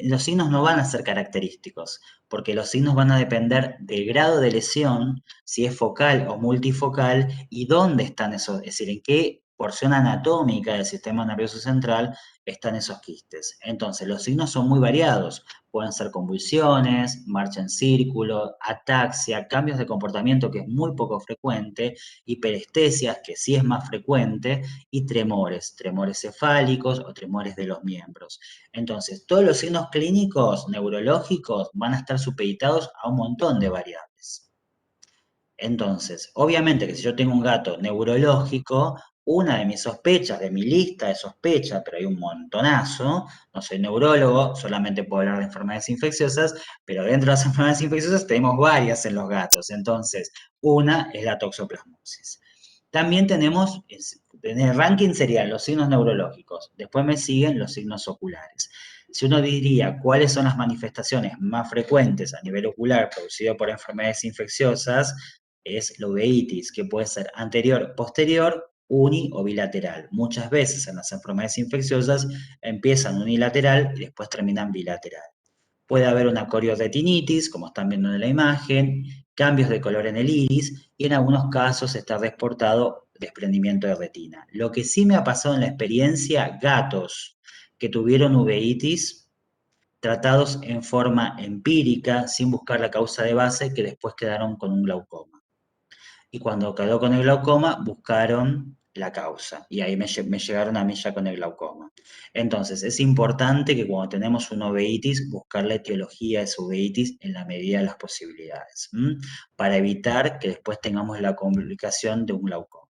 Los signos no van a ser característicos, porque los signos van a depender del grado de lesión, si es focal o multifocal, y dónde están esos, es decir, en qué porción anatómica del sistema nervioso central están esos quistes. Entonces, los signos son muy variados. Pueden ser convulsiones, marcha en círculo, ataxia, cambios de comportamiento que es muy poco frecuente, hiperestesias, que sí es más frecuente, y tremores cefálicos o tremores de los miembros. Entonces, todos los signos clínicos neurológicos van a estar supeditados a un montón de variables. Entonces, obviamente que si yo tengo un gato neurológico, una de mis sospechas, de mi lista de sospechas, pero hay un montonazo, no soy neurólogo, solamente puedo hablar de enfermedades infecciosas, pero dentro de las enfermedades infecciosas tenemos varias en los gatos. Entonces, una es la toxoplasmosis. También tenemos, en el ranking serían los signos neurológicos, después me siguen los signos oculares. Si uno diría cuáles son las manifestaciones más frecuentes a nivel ocular producidas por enfermedades infecciosas, es la uveitis, que puede ser anterior, posterior, uni o bilateral. Muchas veces en las enfermedades infecciosas empiezan unilateral y después terminan bilateral. Puede haber una corioretinitis, como están viendo en la imagen, cambios de color en el iris y en algunos casos está reportado desprendimiento de retina. Lo que sí me ha pasado en la experiencia, gatos que tuvieron uveitis tratados en forma empírica, sin buscar la causa de base, que después quedaron con un glaucoma. Y cuando quedó con el glaucoma, buscaron la causa. Y ahí me llegaron a mí ya con el glaucoma. Entonces, es importante que cuando tenemos una uveitis, buscar la etiología de su uveitis en la medida de las posibilidades, para evitar que después tengamos la complicación de un glaucoma.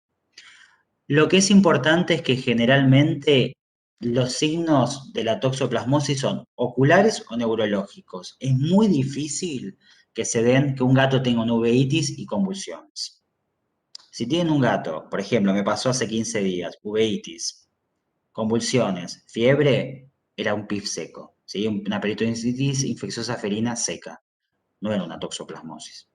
Lo que es importante es que generalmente los signos de la toxoplasmosis son oculares o neurológicos. Es muy difícil que se den que un gato tenga una uveitis y convulsiones. Si tienen un gato, por ejemplo, me pasó hace 15 días, uveitis, convulsiones, fiebre, era un PIF seco, ¿sí? Una peritonitis infecciosa felina seca, no era una toxoplasmosis.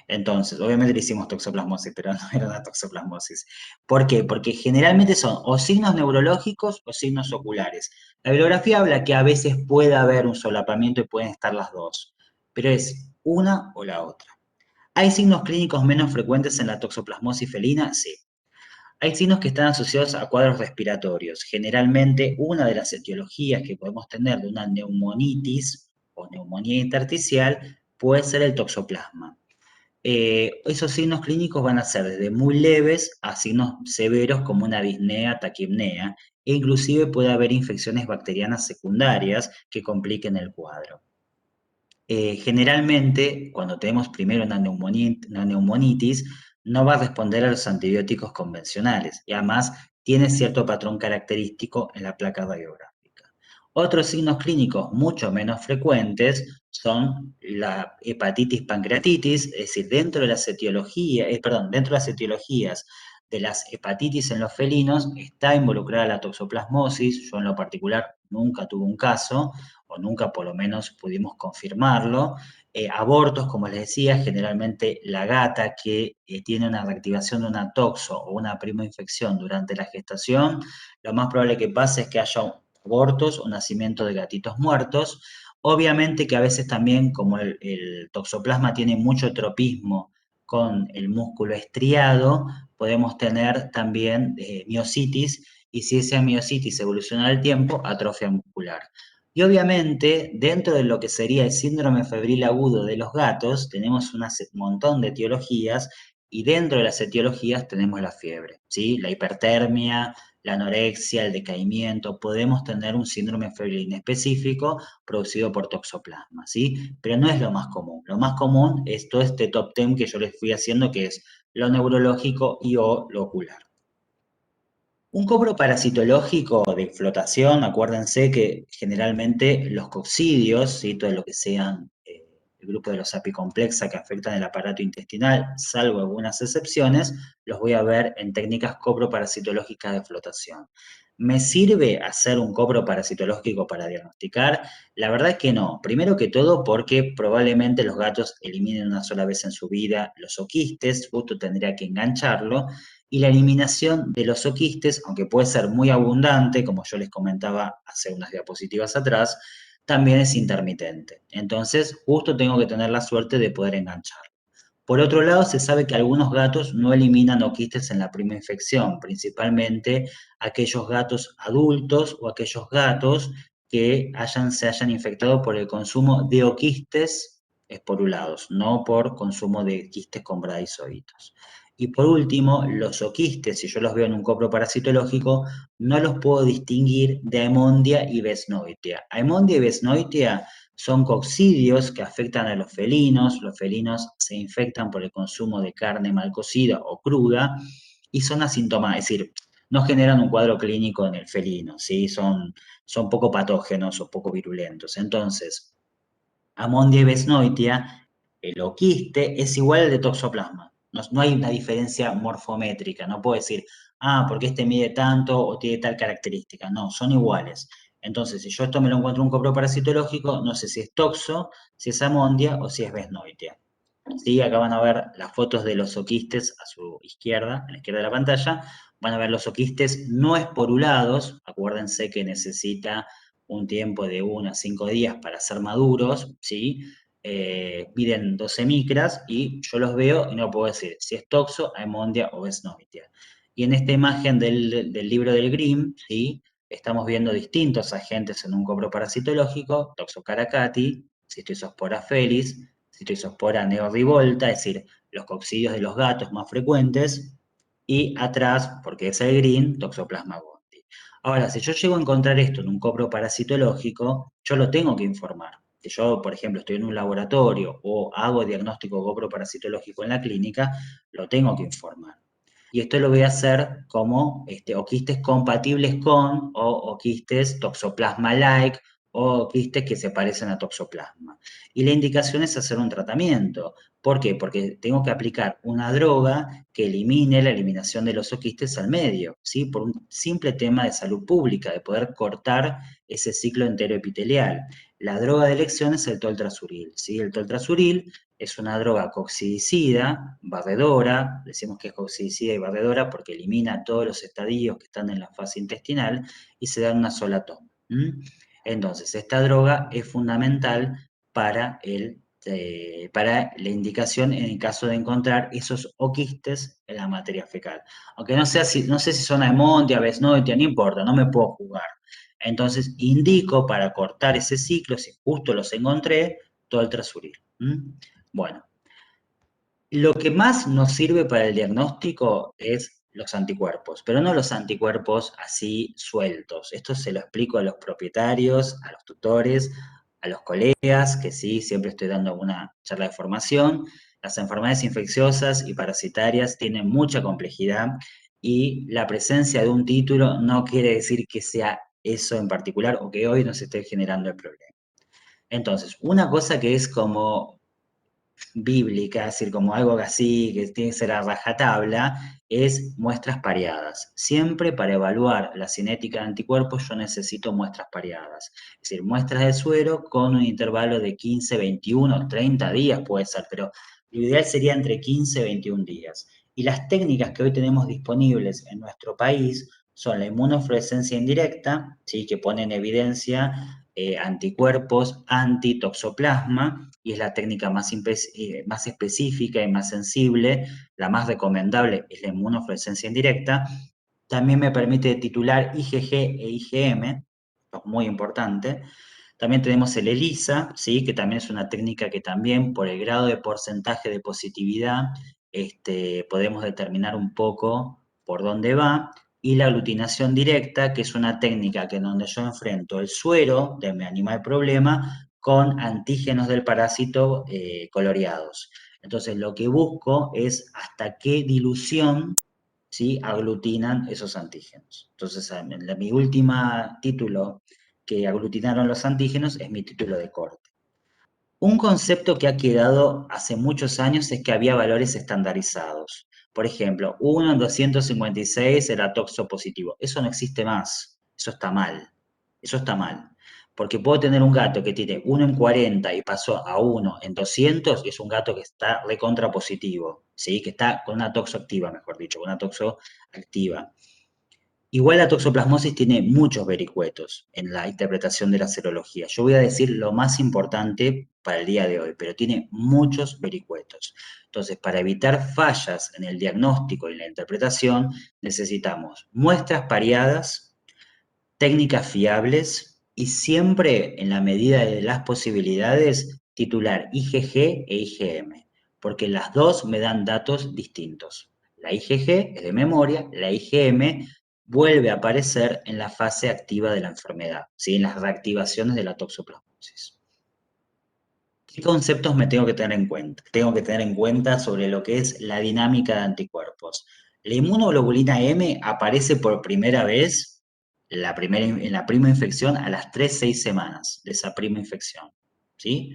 Entonces, obviamente le hicimos toxoplasmosis, pero no era una toxoplasmosis. ¿Por qué? Porque generalmente son o signos neurológicos o signos oculares. La bibliografía habla que a veces puede haber un solapamiento y pueden estar las dos, pero es una o la otra. ¿Hay signos clínicos menos frecuentes en la toxoplasmosis felina? Sí. Hay signos que están asociados a cuadros respiratorios. Generalmente, una de las etiologías que podemos tener de una neumonitis o neumonía intersticial puede ser el toxoplasma. Esos signos clínicos van a ser desde muy leves a signos severos como una disnea, taquipnea, e inclusive puede haber infecciones bacterianas secundarias que compliquen el cuadro. Generalmente, cuando tenemos primero una neumonitis, no va a responder a los antibióticos convencionales y además tiene cierto patrón característico en la placa radiográfica. Otros signos clínicos mucho menos frecuentes son la hepatitis pancreatitis, es decir, dentro de las etiologías de las hepatitis en los felinos está involucrada la toxoplasmosis, yo en lo particular nunca tuve un caso, o nunca por lo menos pudimos confirmarlo. Abortos, como les decía, generalmente la gata que tiene una reactivación de una toxo o una primoinfección durante la gestación, lo más probable que pase es que haya abortos o nacimiento de gatitos muertos. Obviamente que a veces también, como el toxoplasma tiene mucho tropismo con el músculo estriado, podemos tener también miositis, y si esa miositis evoluciona al tiempo, atrofia muscular. Y obviamente, dentro de lo que sería el síndrome febril agudo de los gatos, tenemos un montón de etiologías, y dentro de las etiologías tenemos la fiebre, ¿sí? La hipertermia, la anorexia, el decaimiento. Podemos tener un síndrome febril específico producido por toxoplasma, ¿sí? Pero no es lo más común. Lo más común es todo este top 10 que yo les fui haciendo, que es lo neurológico y o lo ocular. Un cobro parasitológico de flotación, acuérdense que generalmente los coccidios, ¿sí? Todo lo que sean el grupo de los apicomplexa que afectan el aparato intestinal, salvo algunas excepciones, los voy a ver en técnicas coproparasitológicas de flotación. ¿Me sirve hacer un cobro parasitológico para diagnosticar? La verdad es que no. Primero que todo porque probablemente los gatos eliminen una sola vez en su vida los oquistes, justo tendría que engancharlo, y la eliminación de los oquistes, aunque puede ser muy abundante, como yo les comentaba hace unas diapositivas atrás, también es intermitente. Entonces, justo tengo que tener la suerte de poder enganchar. Por otro lado, se sabe que algunos gatos no eliminan oquistes en la primera infección, principalmente aquellos gatos adultos o aquellos gatos que se hayan infectado por el consumo de oquistes esporulados, no por consumo de quistes con bradizoitos. Y por último, los oquistes, si yo los veo en un copro parasitológico, no los puedo distinguir de Aemondia y Besnoitia. Aemondia y Besnoitia son coccidios que afectan a los felinos se infectan por el consumo de carne mal cocida o cruda y son asintomáticos, es decir, no generan un cuadro clínico en el felino, ¿sí? Son poco patógenos o poco virulentos. Entonces, Aemondia y Besnoitia, el oquiste es igual al de toxoplasma. No hay una diferencia morfométrica, no puedo decir, porque este mide tanto o tiene tal característica. No, son iguales. Entonces, si yo esto me lo encuentro en un coproparasitológico, no sé si es toxo, si es amondia o si es besnoitia. ¿Sí? Acá van a ver las fotos de los oquistes a su izquierda, a la izquierda de la pantalla. Van a ver los oquistes no esporulados. Acuérdense que necesita un tiempo de 1 a 5 días para ser maduros, ¿sí? Miden 12 micras y yo los veo y no puedo decir si es toxo, aemondia o besnoitia. Y en esta imagen del libro del Grimm, ¿sí? Estamos viendo distintos agentes en un copro parasitológico, Toxocaracati, Cystisospora felis, Cystisospora neorrivolta, es decir, los coccidios de los gatos más frecuentes, y atrás, porque es el green, Toxoplasma gondii. Ahora, si yo llego a encontrar esto en un copro parasitológico, yo lo tengo que informar. Si yo, por ejemplo, estoy en un laboratorio o hago diagnóstico copro parasitológico en la clínica, lo tengo que informar. Y esto lo voy a hacer como oquistes compatibles con o oquistes toxoplasma-like o oquistes que se parecen a toxoplasma. Y la indicación es hacer un tratamiento. ¿Por qué? Porque tengo que aplicar una droga que elimine la eliminación de los oquistes al medio, ¿sí? Por un simple tema de salud pública, de poder cortar ese ciclo enteroepitelial. La droga de elección es el toltrasuril, ¿sí? El toltrasuril es una droga coccidicida, barredora, decimos que es coccidicida y barredora porque elimina todos los estadios que están en la fase intestinal y se da en una sola toma. Entonces, esta droga es fundamental para la indicación en el caso de encontrar esos oquistes en la materia fecal. Aunque no sé si son aemondia, besnoitia, no importa, no me puedo jugar. Entonces, indico para cortar ese ciclo, si justo los encontré, toltrasuril. Bueno, lo que más nos sirve para el diagnóstico es los anticuerpos, pero no los anticuerpos así sueltos. Esto se lo explico a los propietarios, a los tutores, a los colegas, que sí, siempre estoy dando alguna charla de formación. Las enfermedades infecciosas y parasitarias tienen mucha complejidad y la presencia de un título no quiere decir que sea eso en particular o que hoy nos esté generando el problema. Entonces, una cosa que es como bíblica, es decir, como algo así, que tiene que ser a rajatabla, es muestras pareadas. Siempre para evaluar la cinética de anticuerpos yo necesito muestras pareadas. Es decir, muestras de suero con un intervalo de 15, 21, 30 días puede ser, pero lo ideal sería entre 15 y 21 días. Y las técnicas que hoy tenemos disponibles en nuestro país son la inmunofluorescencia indirecta, ¿sí? Que pone en evidencia anticuerpos antitoxoplasma, y es la técnica más específica y más sensible, la más recomendable es la inmunofluorescencia indirecta. También me permite titular IgG e IgM, esto es muy importante. También tenemos el ELISA, ¿sí? Que también es una técnica que también por el grado de porcentaje de positividad podemos determinar un poco por dónde va. Y la aglutinación directa, que es una técnica que en donde yo enfrento el suero de mi animal problema con antígenos del parásito coloreados. Entonces lo que busco es hasta qué dilución, ¿sí?, aglutinan esos antígenos. Entonces mi último título que aglutinaron los antígenos es mi título de corte. Un concepto que ha quedado hace muchos años es que había valores estandarizados. Por ejemplo, 1 en 256 era toxo positivo. Eso no existe más. Eso está mal. Eso está mal. Porque puedo tener un gato que tiene 1 en 40 y pasó a 1 en 200 y es un gato que está recontra positivo, ¿sí? Que está con una toxo activa, mejor dicho, con una toxo activa. Igual la toxoplasmosis tiene muchos vericuetos en la interpretación de la serología. Yo voy a decir lo más importante para el día de hoy, pero tiene muchos vericuetos. Entonces, para evitar fallas en el diagnóstico y la interpretación, necesitamos muestras pareadas, técnicas fiables y siempre, en la medida de las posibilidades, titular IgG e IgM, porque las dos me dan datos distintos. La IgG es de memoria, la IgM vuelve a aparecer en la fase activa de la enfermedad, ¿sí? En las reactivaciones de la toxoplasmosis. ¿Qué conceptos me tengo que tener en cuenta? Tengo que tener en cuenta sobre lo que es la dinámica de anticuerpos. La inmunoglobulina M aparece por primera vez en la prima infección a las 3-6 semanas de esa prima infección, ¿sí?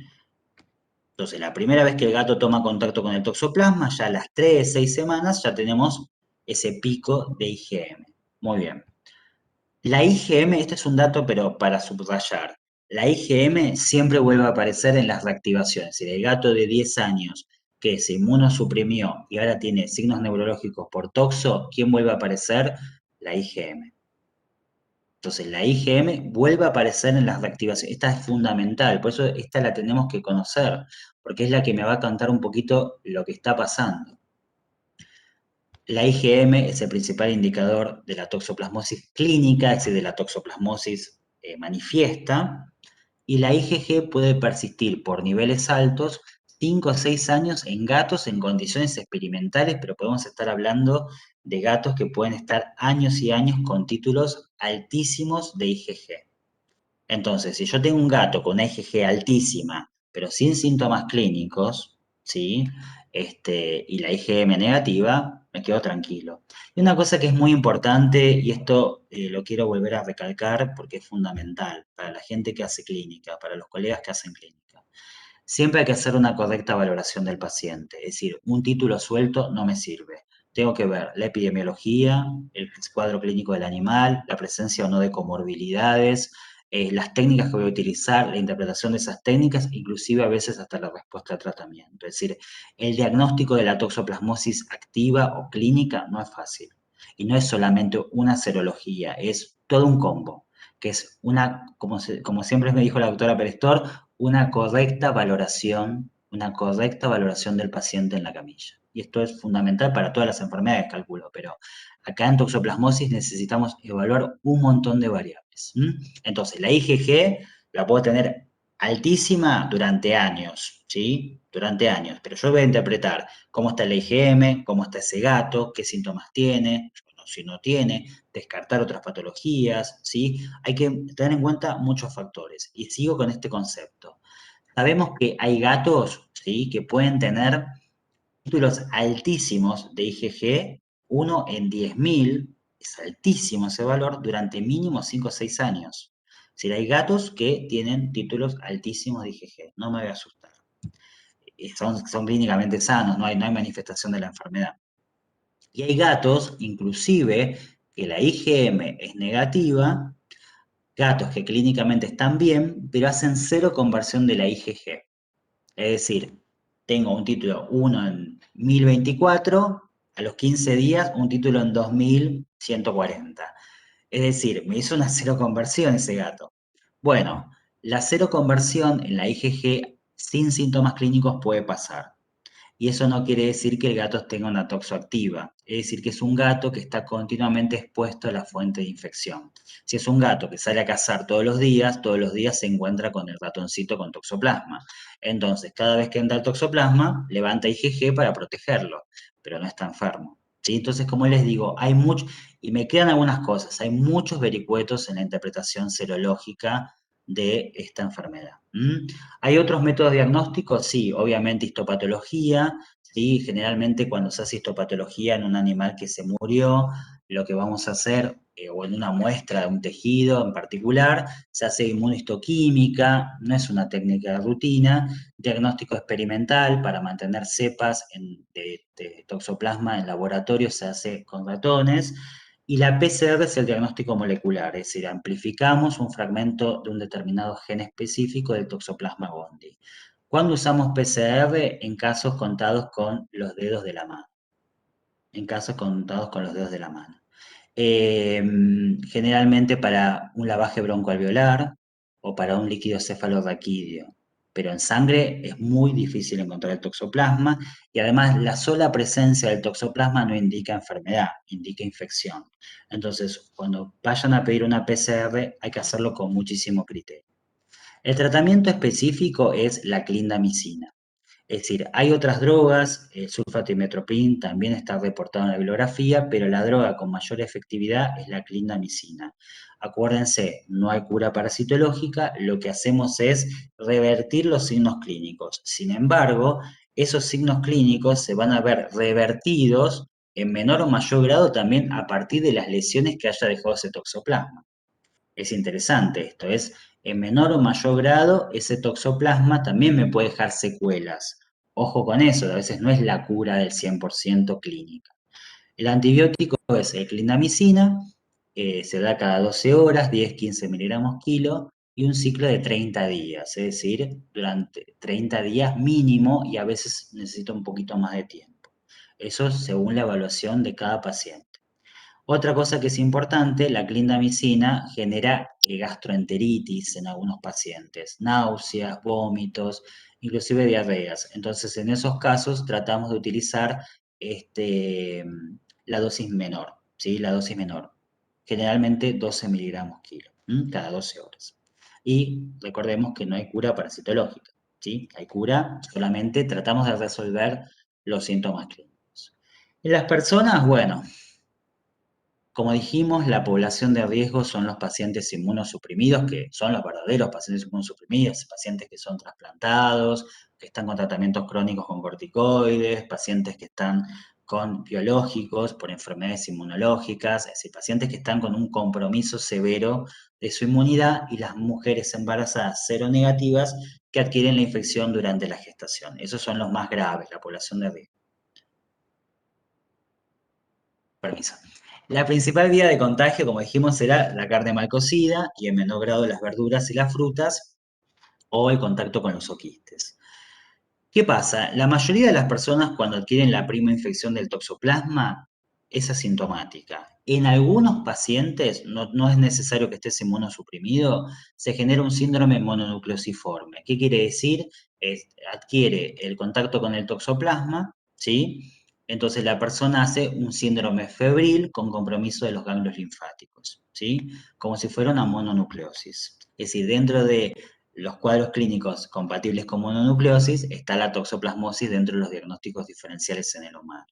Entonces, la primera vez que el gato toma contacto con el toxoplasma, ya a las 3-6 semanas ya tenemos ese pico de IgM. Muy bien. La IgM, este es un dato, pero para subrayar. La IgM siempre vuelve a aparecer en las reactivaciones. Si el gato de 10 años que se inmunosuprimió y ahora tiene signos neurológicos por toxo, ¿quién vuelve a aparecer? La IgM. Entonces, la IgM vuelve a aparecer en las reactivaciones. Esta es fundamental, por eso esta la tenemos que conocer, porque es la que me va a contar un poquito lo que está pasando. La IgM es el principal indicador de la toxoplasmosis clínica, es decir, de la toxoplasmosis manifiesta, y la IgG puede persistir por niveles altos 5 o 6 años en gatos en condiciones experimentales, pero podemos estar hablando de gatos que pueden estar años y años con títulos altísimos de IgG. Entonces, si yo tengo un gato con una IgG altísima, pero sin síntomas clínicos, ¿sí? Y la IgM negativa, me quedo tranquilo. Y una cosa que es muy importante, y esto lo quiero volver a recalcar porque es fundamental para la gente que hace clínica, para los colegas que hacen clínica. Siempre hay que hacer una correcta valoración del paciente, es decir, un título suelto no me sirve. Tengo que ver la epidemiología, el cuadro clínico del animal, la presencia o no de comorbilidades, las técnicas que voy a utilizar, la interpretación de esas técnicas, inclusive a veces hasta la respuesta al tratamiento. Es decir, el diagnóstico de la toxoplasmosis activa o clínica no es fácil. Y no es solamente una serología, es todo un combo, que es como siempre me dijo la doctora Perestor, una correcta valoración del paciente en la camilla. Y esto es fundamental para todas las enfermedades, calculo, pero acá en toxoplasmosis necesitamos evaluar un montón de variables. Entonces, la IgG la puedo tener altísima durante años, ¿sí? Durante años, pero yo voy a interpretar cómo está la IgM, cómo está ese gato, qué síntomas tiene, si no tiene, descartar otras patologías, ¿sí? Hay que tener en cuenta muchos factores. Y sigo con este concepto. Sabemos que hay gatos, ¿sí?, que pueden tener títulos altísimos de IgG, 1 en 10.000, es altísimo ese valor, durante mínimo 5 o 6 años. Si hay gatos que tienen títulos altísimos de IgG, no me voy a asustar. son clínicamente sanos, no hay manifestación de la enfermedad. Y hay gatos, inclusive, que la IgM es negativa, gatos que clínicamente están bien, pero hacen 0 conversión de la IgG. Es decir, tengo un título 1 en 1024, a los 15 días un título en 2140. Es decir, me hizo una 0 conversión ese gato. Bueno, la 0 conversión en la IgG sin síntomas clínicos puede pasar. Y eso no quiere decir que el gato tenga una toxoactiva, es decir, que es un gato que está continuamente expuesto a la fuente de infección. Si es un gato que sale a cazar todos los días se encuentra con el ratoncito con toxoplasma. Entonces, cada vez que entra el toxoplasma, levanta IgG para protegerlo, pero no está enfermo. ¿Sí? Entonces, como les digo, hay mucho, y me quedan algunas cosas, hay muchos vericuetos en la interpretación serológica de esta enfermedad. ¿Hay otros métodos diagnósticos? Sí, obviamente histopatología, ¿sí? Generalmente cuando se hace histopatología en un animal que se murió, lo que vamos a hacer, o en una muestra de un tejido en particular, se hace inmunohistoquímica, no es una técnica de rutina, diagnóstico experimental para mantener cepas de toxoplasma en laboratorio se hace con ratones, y la PCR es el diagnóstico molecular, es decir, amplificamos un fragmento de un determinado gen específico del toxoplasma gondii. ¿Cuándo usamos PCR? En casos contados con los dedos de la mano. En casos contados con los dedos de la mano. Generalmente para un lavaje broncoalveolar o para un líquido cefalorraquídeo. Pero en sangre es muy difícil encontrar el toxoplasma y además la sola presencia del toxoplasma no indica enfermedad, indica infección. Entonces, cuando vayan a pedir una PCR hay que hacerlo con muchísimo criterio. El tratamiento específico es la clindamicina. Es decir, hay otras drogas, el sulfatimetropin también está reportado en la bibliografía, pero la droga con mayor efectividad es la clindamicina. Acuérdense, no hay cura parasitológica, lo que hacemos es revertir los signos clínicos. Sin embargo, esos signos clínicos se van a ver revertidos en menor o mayor grado también a partir de las lesiones que haya dejado ese toxoplasma. Es interesante esto, es en menor o mayor grado ese toxoplasma también me puede dejar secuelas. Ojo con eso, a veces no es la cura del 100% clínica. El antibiótico es el clindamicina, se da cada 12 horas, 10-15 miligramos kilo, y un ciclo de 30 días, es decir, durante 30 días mínimo y a veces necesita un poquito más de tiempo. Eso según la evaluación de cada paciente. Otra cosa que es importante, la clindamicina genera gastroenteritis en algunos pacientes, náuseas, vómitos, inclusive diarreas. Entonces, en esos casos tratamos de utilizar la dosis menor, ¿sí? La dosis menor, generalmente 12 miligramos kilo, cada 12 horas. Y recordemos que no hay cura parasitológica, ¿sí? Hay cura, solamente tratamos de resolver los síntomas clínicos. En las personas, bueno, como dijimos, la población de riesgo son los pacientes inmunosuprimidos, que son los verdaderos pacientes inmunosuprimidos, pacientes que son trasplantados, que están con tratamientos crónicos con corticoides, pacientes que están con biológicos por enfermedades inmunológicas, es decir, pacientes que están con un compromiso severo de su inmunidad y las mujeres embarazadas seronegativas que adquieren la infección durante la gestación. Esos son los más graves, la población de riesgo. Permiso. La principal vía de contagio, como dijimos, será la carne mal cocida y en menor grado las verduras y las frutas o el contacto con los oquistes. ¿Qué pasa? La mayoría de las personas cuando adquieren la prima infección del toxoplasma es asintomática. En algunos pacientes, no es necesario que estés inmunosuprimido, se genera un síndrome mononucleosiforme. ¿Qué quiere decir? Adquiere el contacto con el toxoplasma, ¿sí? Entonces la persona hace un síndrome febril con compromiso de los ganglios linfáticos, ¿sí? Como si fuera una mononucleosis. Es decir, dentro de los cuadros clínicos compatibles con mononucleosis está la toxoplasmosis dentro de los diagnósticos diferenciales en el humano.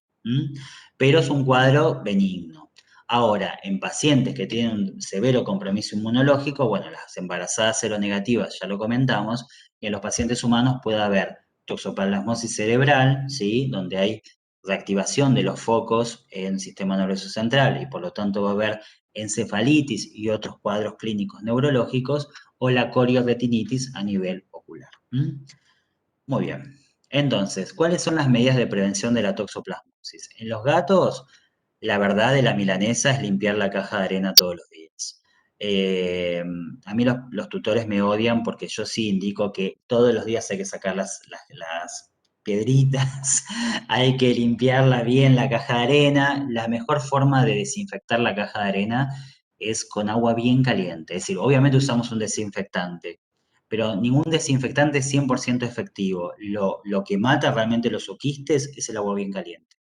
Pero es un cuadro benigno. Ahora, en pacientes que tienen un severo compromiso inmunológico, bueno, las embarazadas seronegativas ya lo comentamos, y en los pacientes humanos puede haber toxoplasmosis cerebral, ¿sí? Donde hay reactivación de los focos en el sistema nervioso central y por lo tanto va a haber encefalitis y otros cuadros clínicos neurológicos o la corioretinitis a nivel ocular. Muy bien. Entonces, ¿cuáles son las medidas de prevención de la toxoplasmosis? En los gatos, la verdad de la milanesa es limpiar la caja de arena todos los días. Eh, a mí los tutores me odian porque yo sí indico que todos los días hay que sacar las piedritas, hay que limpiarla bien la caja de arena. La mejor forma de desinfectar la caja de arena es con agua bien caliente. Es decir, obviamente usamos un desinfectante, pero ningún desinfectante es 100% efectivo. Lo que mata realmente los oquistes es el agua bien caliente.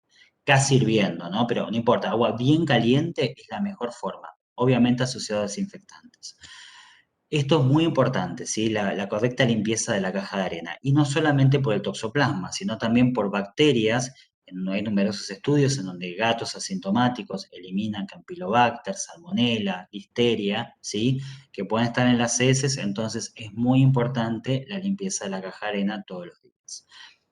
Casi hirviendo, ¿no? Pero no importa, agua bien caliente es la mejor forma, obviamente asociado a desinfectantes. Esto es muy importante, ¿sí? La correcta limpieza de la caja de arena. Y no solamente por el toxoplasma, sino también por bacterias. Hay numerosos estudios en donde gatos asintomáticos eliminan Campylobacter, Salmonella, Listeria, ¿sí? Que pueden estar en las heces. Entonces es muy importante la limpieza de la caja de arena todos los días.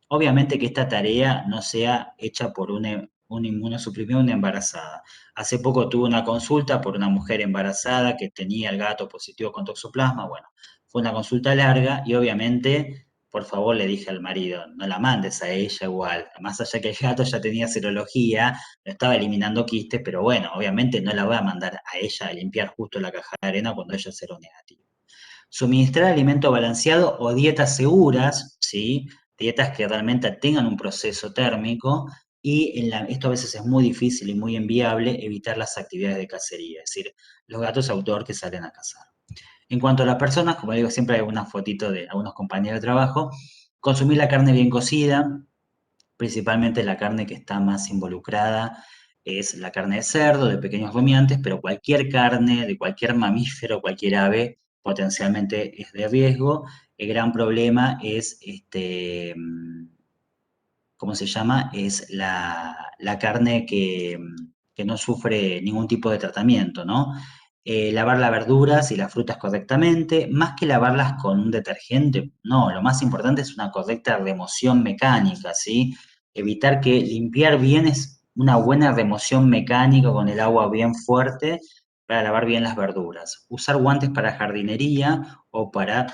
Obviamente que esta tarea no sea hecha por un inmunosuprimido, una embarazada. Hace poco tuve una consulta por una mujer embarazada que tenía el gato positivo con toxoplasma. Bueno, fue una consulta larga y obviamente, por favor, le dije al marido, no la mandes a ella igual. Más allá que el gato ya tenía serología, no estaba eliminando quistes, pero bueno, obviamente no la voy a mandar a ella a limpiar justo la caja de arena cuando ella es seronegativo. Suministrar alimento balanceado o dietas seguras, ¿sí? Dietas que realmente tengan un proceso térmico y esto a veces es muy difícil y muy inviable evitar las actividades de cacería, es decir, los gatos outdoor que salen a cazar. En cuanto a las personas, como digo, siempre hay una fotito de algunos compañeros de trabajo, consumir la carne bien cocida, principalmente la carne que está más involucrada es la carne de cerdo, de pequeños rumiantes, pero cualquier carne de cualquier mamífero, cualquier ave, potencialmente es de riesgo. El gran problema es ¿cómo se llama? Es la carne que no sufre ningún tipo de tratamiento, ¿no? Lavar las verduras y las frutas correctamente, más que lavarlas con un detergente, no, lo más importante es una correcta remoción mecánica, ¿sí? Evitar que limpiar bien es una buena remoción mecánica con el agua bien fuerte para lavar bien las verduras. Usar guantes para jardinería o para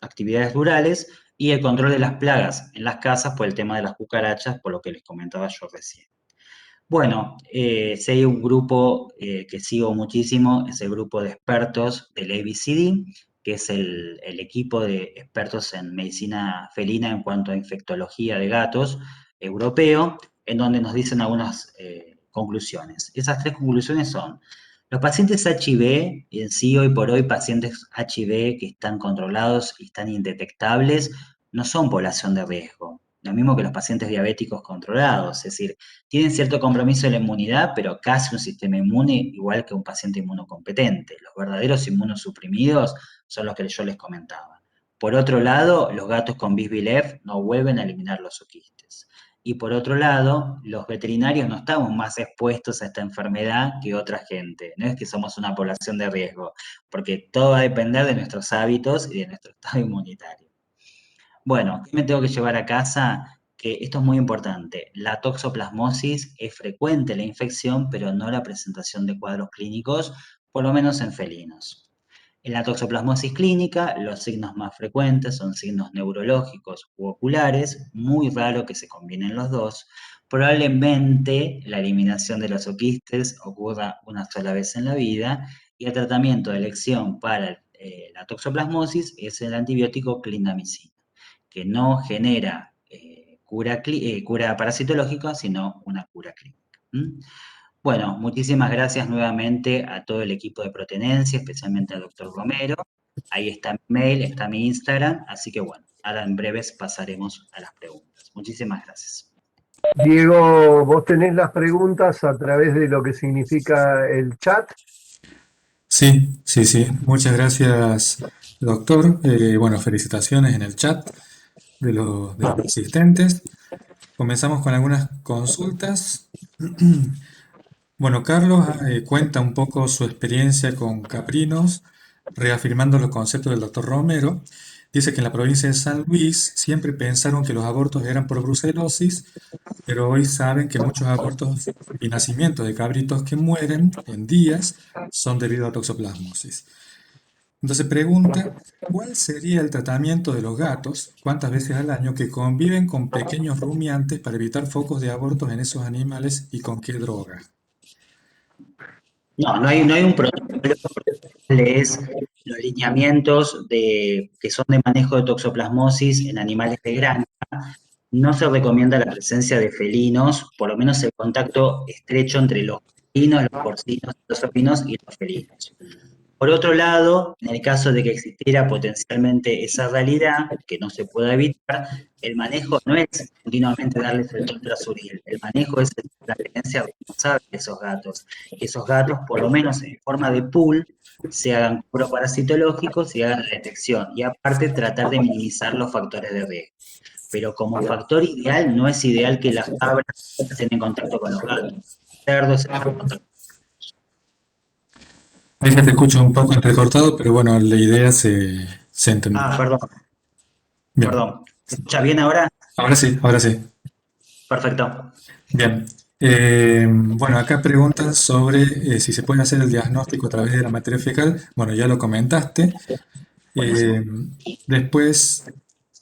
actividades rurales y el control de las plagas en las casas por el tema de las cucarachas, por lo que les comentaba yo recién. Bueno, si hay un grupo que sigo muchísimo, es el grupo de expertos del ABCD, que es el equipo de expertos en medicina felina en cuanto a infectología de gatos europeo, en donde nos dicen algunas conclusiones. Esas tres conclusiones son: los pacientes HIV, y en sí hoy por hoy pacientes HIV que están controlados y están indetectables, no son población de riesgo. Lo mismo que los pacientes diabéticos controlados, es decir, tienen cierto compromiso de la inmunidad, pero casi un sistema inmune igual que un paciente inmunocompetente. Los verdaderos inmunosuprimidos son los que yo les comentaba. Por otro lado, los gatos con Bisbilef no vuelven a eliminar los oquistes. Y por otro lado, los veterinarios no estamos más expuestos a esta enfermedad que otra gente. No es que somos una población de riesgo, porque todo va a depender de nuestros hábitos y de nuestro estado inmunitario. Bueno, ¿qué me tengo que llevar a casa? Que esto es muy importante. La toxoplasmosis es frecuente la infección, pero no la presentación de cuadros clínicos, por lo menos en felinos. En la toxoplasmosis clínica, los signos más frecuentes son signos neurológicos u oculares, muy raro que se combinen los dos. Probablemente la eliminación de los oquistes ocurra una sola vez en la vida y el tratamiento de elección para la toxoplasmosis es el antibiótico clindamicina, que no genera cura parasitológica, sino una cura clínica. Bueno, muchísimas gracias nuevamente a todo el equipo de Protenencia, especialmente al doctor Romero. Ahí está mi mail, está mi Instagram, así que bueno, ahora en breves pasaremos a las preguntas. Muchísimas gracias. Diego, vos tenés las preguntas a través de lo que significa el chat. Sí, sí, sí. Muchas gracias, doctor. Bueno, felicitaciones en el chat de los asistentes. Comenzamos con algunas consultas. Bueno, Carlos cuenta un poco su experiencia con caprinos, reafirmando los conceptos del doctor Romero. Dice que en la provincia de San Luis siempre pensaron que los abortos eran por brucelosis, pero hoy saben que muchos abortos y nacimientos de cabritos que mueren en días son debido a toxoplasmosis. Entonces pregunta, ¿cuál sería el tratamiento de los gatos, cuántas veces al año, que conviven con pequeños rumiantes para evitar focos de abortos en esos animales y con qué droga? No hay un protocolo, es los lineamientos que son de manejo de toxoplasmosis en animales de granja. No se recomienda la presencia de felinos, por lo menos el contacto estrecho entre los felinos, los porcinos, los ovinos y los felinos. Por otro lado, en el caso de que existiera potencialmente esa realidad, que no se pueda evitar, el manejo no es continuamente darles el toltrazuril, el manejo es la tenencia responsable de esos gatos, que esos gatos, por lo menos en forma de pool, se hagan parasitológicos y hagan la detección, y aparte tratar de minimizar los factores de riesgo. Pero como factor ideal, no es ideal que las cabras estén en contacto con los gatos, cerdos estén en contacto. Ahí ya te escucho un poco entrecortado, pero bueno, la idea se entendió. Perdón, Bien, perdón. ¿Se escucha bien ahora? ahora sí, ahora sí. Perfecto. Bien. Bueno, acá preguntan sobre si se puede hacer el diagnóstico a través de la materia fecal. Bueno, ya lo comentaste. Buenísimo. Eh, Después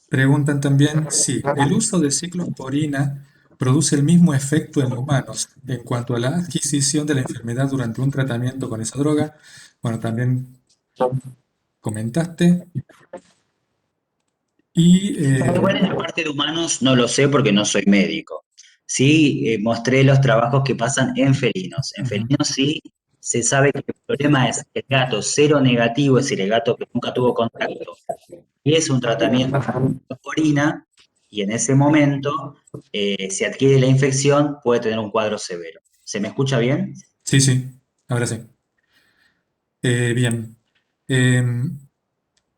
preguntan también si el uso de ciclosporina produce el mismo efecto en humanos en cuanto a la adquisición de la enfermedad durante un tratamiento con esa droga. Bueno, también comentaste. Y Igual en la parte de humanos no lo sé porque no soy médico. Sí, mostré los trabajos que pasan en felinos. En ujú, felinos sí se sabe que el problema es el gato cero negativo, es decir, el gato que nunca tuvo contacto, y es un tratamiento de orina, y en ese momento, si adquiere la infección, puede tener un cuadro severo. ¿Se me escucha bien? sí, sí, ahora sí. Bien. Em,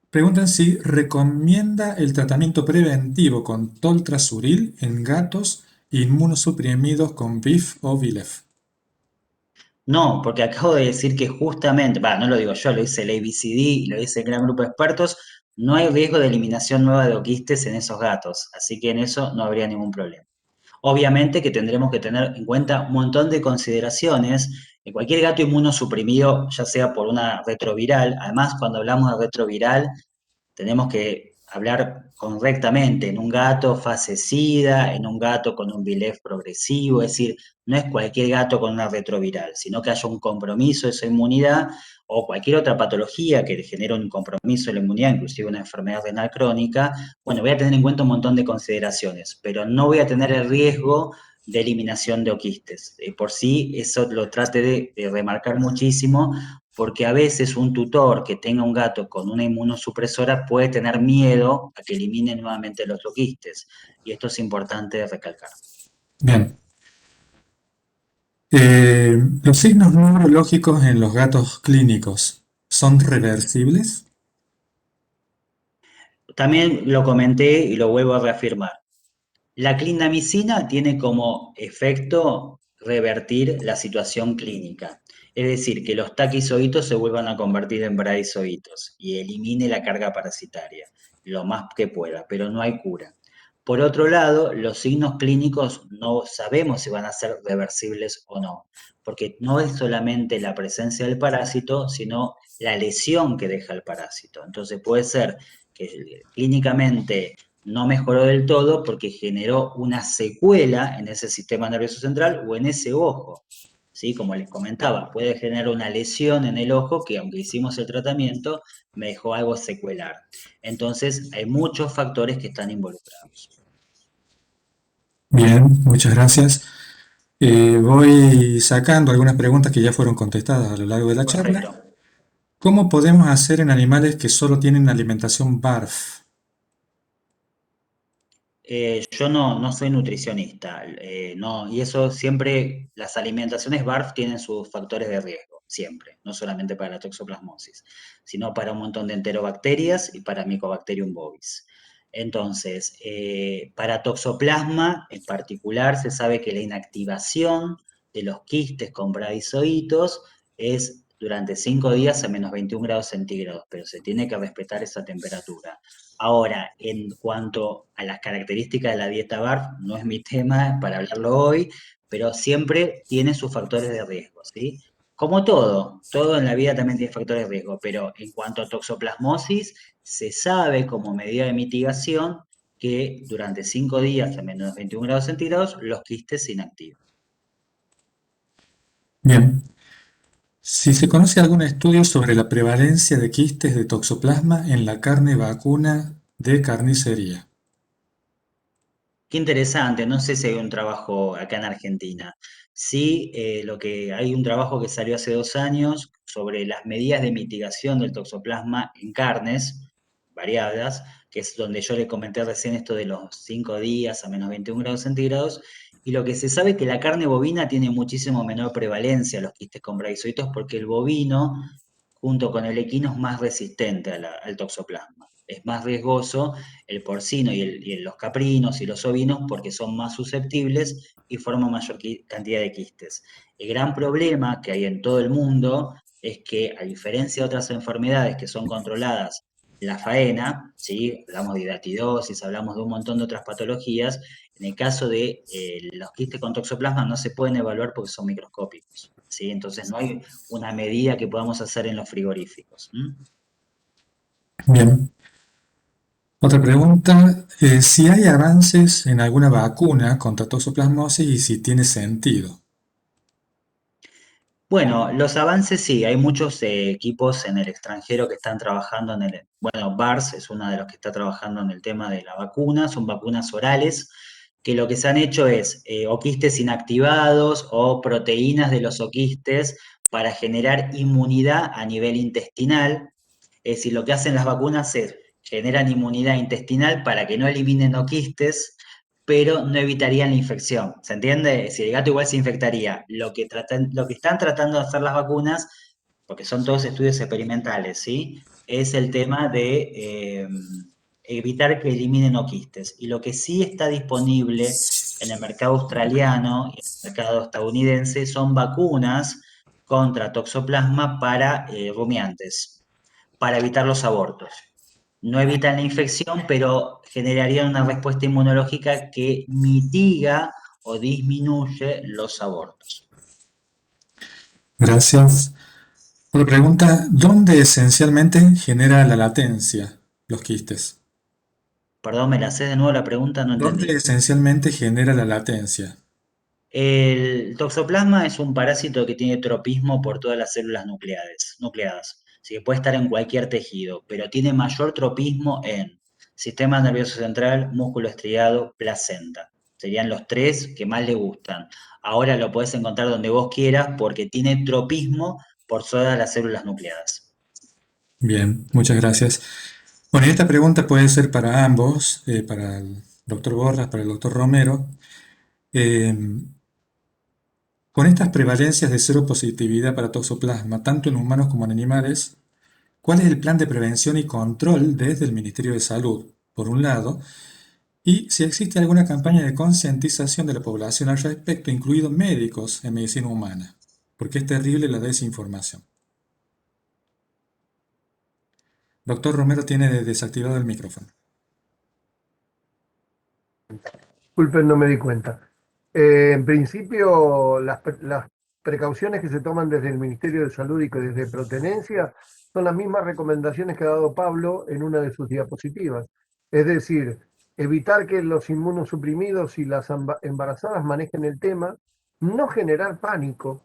Preguntan si recomienda el tratamiento preventivo con toltrazuril en gatos inmunosuprimidos con BIF o VILEF. No, porque acabo de decir que justamente, no lo digo yo, lo dice el ABCD y lo dice el gran grupo de expertos, no hay riesgo de eliminación nueva de oquistes en esos gatos, así que en eso no habría ningún problema. Obviamente que tendremos que tener en cuenta un montón de consideraciones. En cualquier gato inmunosuprimido, ya sea por una retroviral, además cuando hablamos de retroviral, tenemos que hablar correctamente en un gato fase SIDA, en un gato con un VILEF progresivo, es decir, no es cualquier gato con una retroviral, sino que haya un compromiso de esa inmunidad o cualquier otra patología que genere un compromiso de la inmunidad, inclusive una enfermedad renal crónica. Bueno, voy a tener en cuenta un montón de consideraciones, pero no voy a tener el riesgo de eliminación de oquistes. Por sí, eso lo trate de remarcar muchísimo, porque a veces un tutor que tenga un gato con una inmunosupresora puede tener miedo a que elimine nuevamente los oquistes, y esto es importante recalcar. Bien. ¿Los signos neurológicos en los gatos clínicos son reversibles? También lo comenté y lo vuelvo a reafirmar. La clindamicina tiene como efecto revertir la situación clínica, es decir, que los taquizoitos se vuelvan a convertir en bradizoitos y elimine la carga parasitaria lo más que pueda, pero no hay cura. Por otro lado, los signos clínicos no sabemos si van a ser reversibles o no, porque no es solamente la presencia del parásito, sino la lesión que deja el parásito. Entonces puede ser que clínicamente no mejoró del todo porque generó una secuela en ese sistema nervioso central o en ese ojo. ¿Sí? Como les comentaba, puede generar una lesión en el ojo que, aunque hicimos el tratamiento, me dejó algo secuelar. Entonces, hay muchos factores que están involucrados. Bien, muchas gracias. Voy sacando algunas preguntas que ya fueron contestadas a lo largo de la charla. Perfecto. ¿Cómo podemos hacer en animales que solo tienen alimentación BARF? Yo no soy nutricionista, no, y eso siempre, las alimentaciones BARF tienen sus factores de riesgo, siempre, no solamente para la toxoplasmosis, sino para un montón de enterobacterias y para Mycobacterium bovis. Entonces, para toxoplasma en particular, se sabe que la inactivación de los quistes con bradizoitos es durante 5 días a menos 21 grados centígrados, pero se tiene que respetar esa temperatura. Ahora, en cuanto a las características de la dieta BARF, no es mi tema para hablarlo hoy, pero siempre tiene sus factores de riesgo, ¿sí? Como todo en la vida también tiene factores de riesgo, pero en cuanto a toxoplasmosis, se sabe como medida de mitigación que durante 5 días a menos 21 grados centígrados los quistes se inactivan. Bien. Si se conoce algún estudio sobre la prevalencia de quistes de toxoplasma en la carne vacuna de carnicería. Qué interesante, no sé si hay un trabajo acá en Argentina. Sí, hay un trabajo que salió hace 2 años sobre las medidas de mitigación del toxoplasma en carnes variadas, que es donde yo le comenté recién esto de los 5 días a menos 21 grados centígrados, y lo que se sabe es que la carne bovina tiene muchísimo menor prevalencia a los quistes con braquizoitos porque el bovino, junto con el equino, es más resistente al toxoplasma. Es más riesgoso el porcino y los caprinos y los ovinos porque son más susceptibles y forman mayor cantidad de quistes. El gran problema que hay en todo el mundo es que, a diferencia de otras enfermedades que son controladas en la faena, ¿sí? Hablamos de hidatidosis, hablamos de un montón de otras patologías, en el caso de los quistes con toxoplasma no se pueden evaluar porque son microscópicos, ¿sí? Entonces no hay una medida que podamos hacer en los frigoríficos. Bien. Otra pregunta, si hay avances en alguna vacuna contra toxoplasmosis y si tiene sentido. Bueno, los avances sí, hay muchos equipos en el extranjero que están trabajando bueno, BARS es uno de los que está trabajando en el tema de la vacuna, son vacunas orales, que lo que se han hecho es oquistes inactivados o proteínas de los oquistes para generar inmunidad a nivel intestinal. Es decir, lo que hacen las vacunas es generan inmunidad intestinal para que no eliminen oquistes, pero no evitarían la infección. ¿Se entiende? Si el gato igual se infectaría. Lo que están tratando de hacer las vacunas, porque son todos estudios experimentales, ¿sí? Es el tema de evitar que eliminen oquistes. Y lo que sí está disponible en el mercado australiano y en el mercado estadounidense son vacunas contra toxoplasma para rumiantes, para evitar los abortos. No evitan la infección, pero generarían una respuesta inmunológica que mitiga o disminuye los abortos. Gracias. Otra pregunta, ¿dónde esencialmente genera la latencia los quistes? Perdón, ¿me la haces de nuevo la pregunta? No ¿Dónde entendí. esencialmente genera la latencia? El toxoplasma es un parásito que tiene tropismo por todas las células nucleadas. Así que puede estar en cualquier tejido, pero tiene mayor tropismo en sistema nervioso central, músculo estriado, placenta. Serían los 3 que más le gustan. Ahora lo puedes encontrar donde vos quieras porque tiene tropismo por todas las células nucleadas. Bien, muchas gracias. Bueno, y esta pregunta puede ser para ambos, para el doctor Borras, para el doctor Romero. Eh, con estas prevalencias de cero positividad para toxoplasma, tanto en humanos como en animales, ¿cuál es el plan de prevención y control desde el Ministerio de Salud, por un lado? Y si existe alguna campaña de concientización de la población al respecto, incluidos médicos en medicina humana, porque es terrible la desinformación. Doctor Romero tiene desactivado el micrófono. Disculpen, no me di cuenta. En principio, las precauciones que se toman desde el Ministerio de Salud y que desde Protenencia son las mismas recomendaciones que ha dado Pablo en una de sus diapositivas. Es decir, evitar que los inmunosuprimidos y las embarazadas manejen el tema, no generar pánico.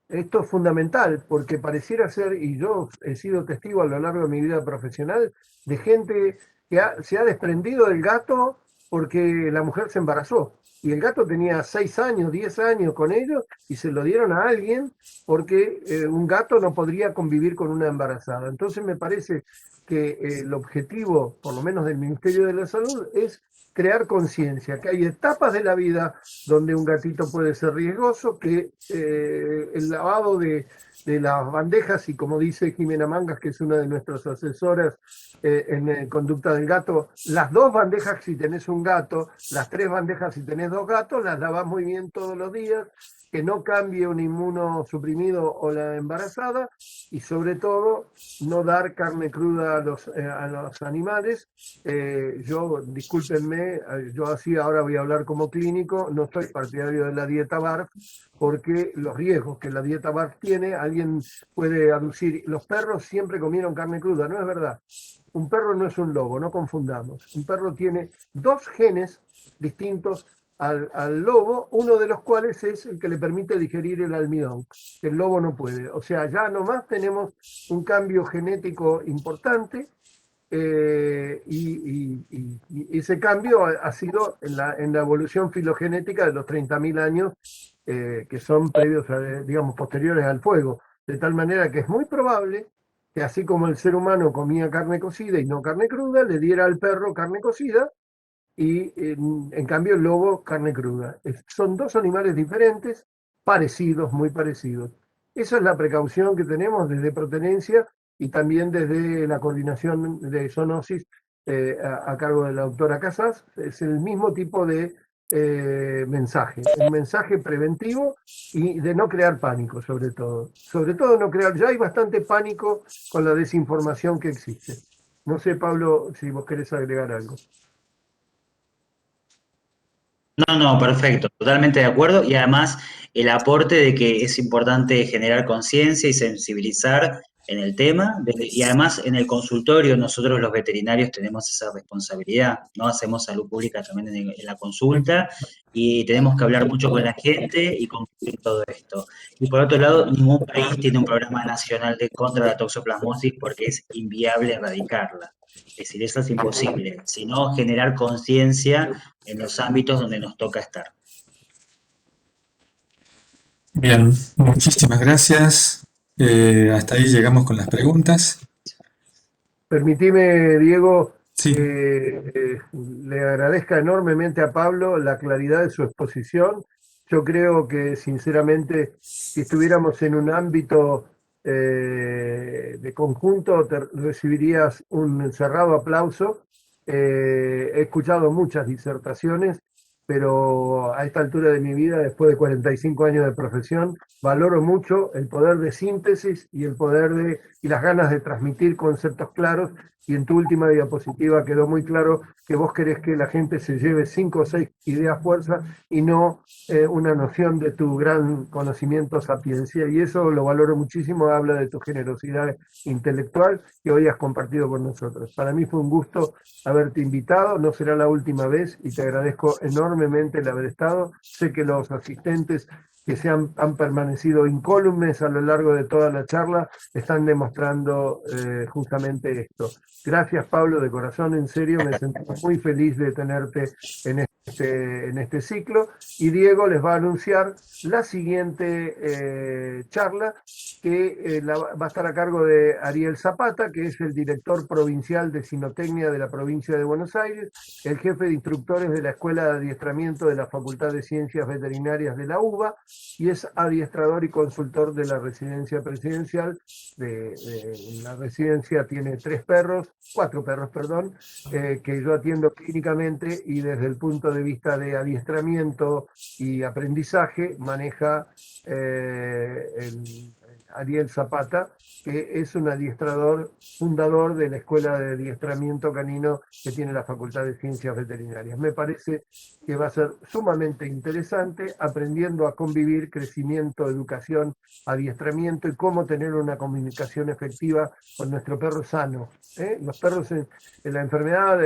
Esto es fundamental porque pareciera ser, y yo he sido testigo a lo largo de mi vida profesional, de gente que se ha desprendido del gato porque la mujer se embarazó. Y el gato tenía 6 años, 10 años con ellos y se lo dieron a alguien porque un gato no podría convivir con una embarazada. Entonces me parece que el objetivo, por lo menos del Ministerio de la Salud, es crear conciencia, que hay etapas de la vida donde un gatito puede ser riesgoso, que el lavado de las bandejas, y como dice Jimena Mangas, que es una de nuestras asesoras en conducta del gato, las 2 bandejas si tenés un gato, las 3 bandejas si tenés 2 gatos, las lavás muy bien todos los días, que no cambie un inmunosuprimido o la embarazada, y sobre todo no dar carne cruda a los animales. Yo, discúlpenme, yo así ahora voy a hablar como clínico, no soy partidario de la dieta BARF, porque los riesgos que la dieta BARF tiene, alguien puede aducir, los perros siempre comieron carne cruda, no es verdad. Un perro no es un lobo, no confundamos. Un perro tiene dos genes distintos al lobo, uno de los cuales es el que le permite digerir el almidón, que el lobo no puede. O sea, ya nomás tenemos un cambio genético importante, y ese cambio ha sido en la evolución filogenética de los 30.000 años, que son previos, digamos, posteriores al fuego. De tal manera que es muy probable que así como el ser humano comía carne cocida y no carne cruda, le diera al perro carne cocida y en cambio el lobo carne cruda. Son dos animales diferentes, parecidos, muy parecidos. Esa es la precaución que tenemos desde Protenencia y también desde la coordinación de zoonosis, a cargo de la doctora Casas. Es el mismo tipo de mensaje, un mensaje preventivo y de no crear pánico, sobre todo. Sobre todo no crear, ya hay bastante pánico con la desinformación que existe. No sé, Pablo, si vos querés agregar algo. No, no, perfecto, totalmente de acuerdo. Y además el aporte de que es importante generar conciencia y sensibilizar en el tema. Y además en el consultorio nosotros los veterinarios tenemos esa responsabilidad, ¿no? Hacemos salud pública también en la consulta y tenemos que hablar mucho con la gente y compartir todo esto. Y por otro lado, ningún país tiene un programa nacional contra la toxoplasmosis porque es inviable erradicarla. Es decir, eso es imposible, sino generar conciencia en los ámbitos donde nos toca estar. Bien, muchísimas gracias. Hasta ahí llegamos con las preguntas. Permitime, Diego, Sí, que le agradezca enormemente a Pablo la claridad de su exposición. Yo creo que, sinceramente, si estuviéramos en un ámbito de conjunto, recibirías un cerrado aplauso. He escuchado muchas disertaciones, pero a esta altura de mi vida, después de 45 años de profesión, valoro mucho el poder de síntesis y el poder y las ganas de transmitir conceptos claros. Y en tu última diapositiva quedó muy claro que vos querés que la gente se lleve 5 o 6 ideas fuerzas y no una noción de tu gran conocimiento, sapiencia. Y eso lo valoro muchísimo, habla de tu generosidad intelectual que hoy has compartido con nosotros. Para mí fue un gusto haberte invitado, no será la última vez y te agradezco enormemente el haber estado. Sé que los asistentes que han permanecido incólumes a lo largo de toda la charla están demostrando justamente esto. Gracias, Pablo, de corazón, en serio, me sentí muy feliz de tenerte en este ciclo. Y Diego les va a anunciar la siguiente charla, que va a estar a cargo de Ariel Zapata, que es el director provincial de Sinotecnia de la provincia de Buenos Aires, el jefe de instructores de la Escuela de Adiestramiento de la Facultad de Ciencias Veterinarias de la UBA, y es adiestrador y consultor de la residencia presidencial. La residencia tiene 4 perros, perdón, que yo atiendo clínicamente, y desde el punto de vista de adiestramiento y aprendizaje maneja Ariel Zapata, que es un adiestrador fundador de la Escuela de Adiestramiento Canino que tiene la Facultad de Ciencias Veterinarias. Me parece que va a ser sumamente interesante, aprendiendo a convivir, crecimiento, educación, adiestramiento y cómo tener una comunicación efectiva con nuestro perro sano. Los perros en la enfermedad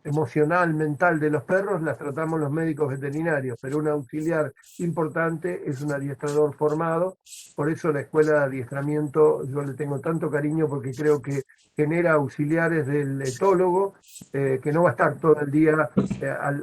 emocional, mental de los perros las tratamos los médicos veterinarios, pero un auxiliar importante es un adiestrador formado. Por eso la escuela de adiestramiento yo le tengo tanto cariño, porque creo que genera auxiliares del etólogo, que no va a estar todo el día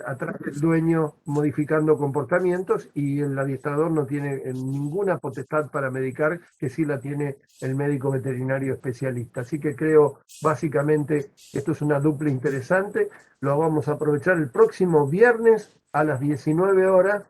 atrás del dueño modificando comportamientos, y el adiestrador no tiene ninguna potestad para medicar, que sí la tiene el médico veterinario especialista. Así que creo básicamente que esto es una dupla interesante. Lo vamos a aprovechar el próximo viernes a las 19 horas.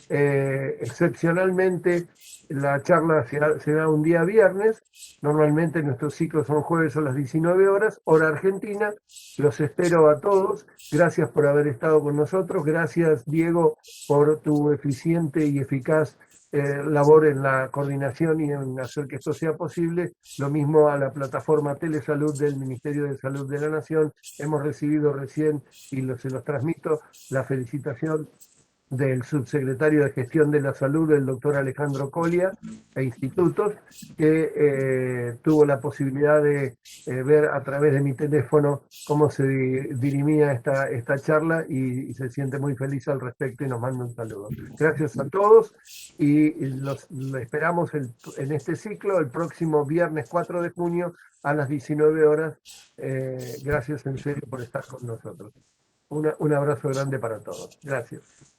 Excepcionalmente, la charla se da un día viernes. Normalmente nuestros ciclos son jueves a las 19 horas, hora argentina. Los espero a todos. Gracias por haber estado con nosotros. Gracias, Diego, por tu eficiente y eficaz labor en la coordinación y en hacer que esto sea posible. Lo mismo a la plataforma Telesalud del Ministerio de Salud de la Nación. Hemos recibido recién, y se los transmito, la felicitación del subsecretario de Gestión de la Salud, el doctor Alejandro Colia, e institutos, que tuvo la posibilidad de ver a través de mi teléfono cómo se dirimía esta charla y se siente muy feliz al respecto y nos manda un saludo. Gracias a todos y los esperamos en este ciclo el próximo viernes 4 de junio a las 19 horas. Gracias en serio por estar con nosotros. Un abrazo grande para todos. Gracias.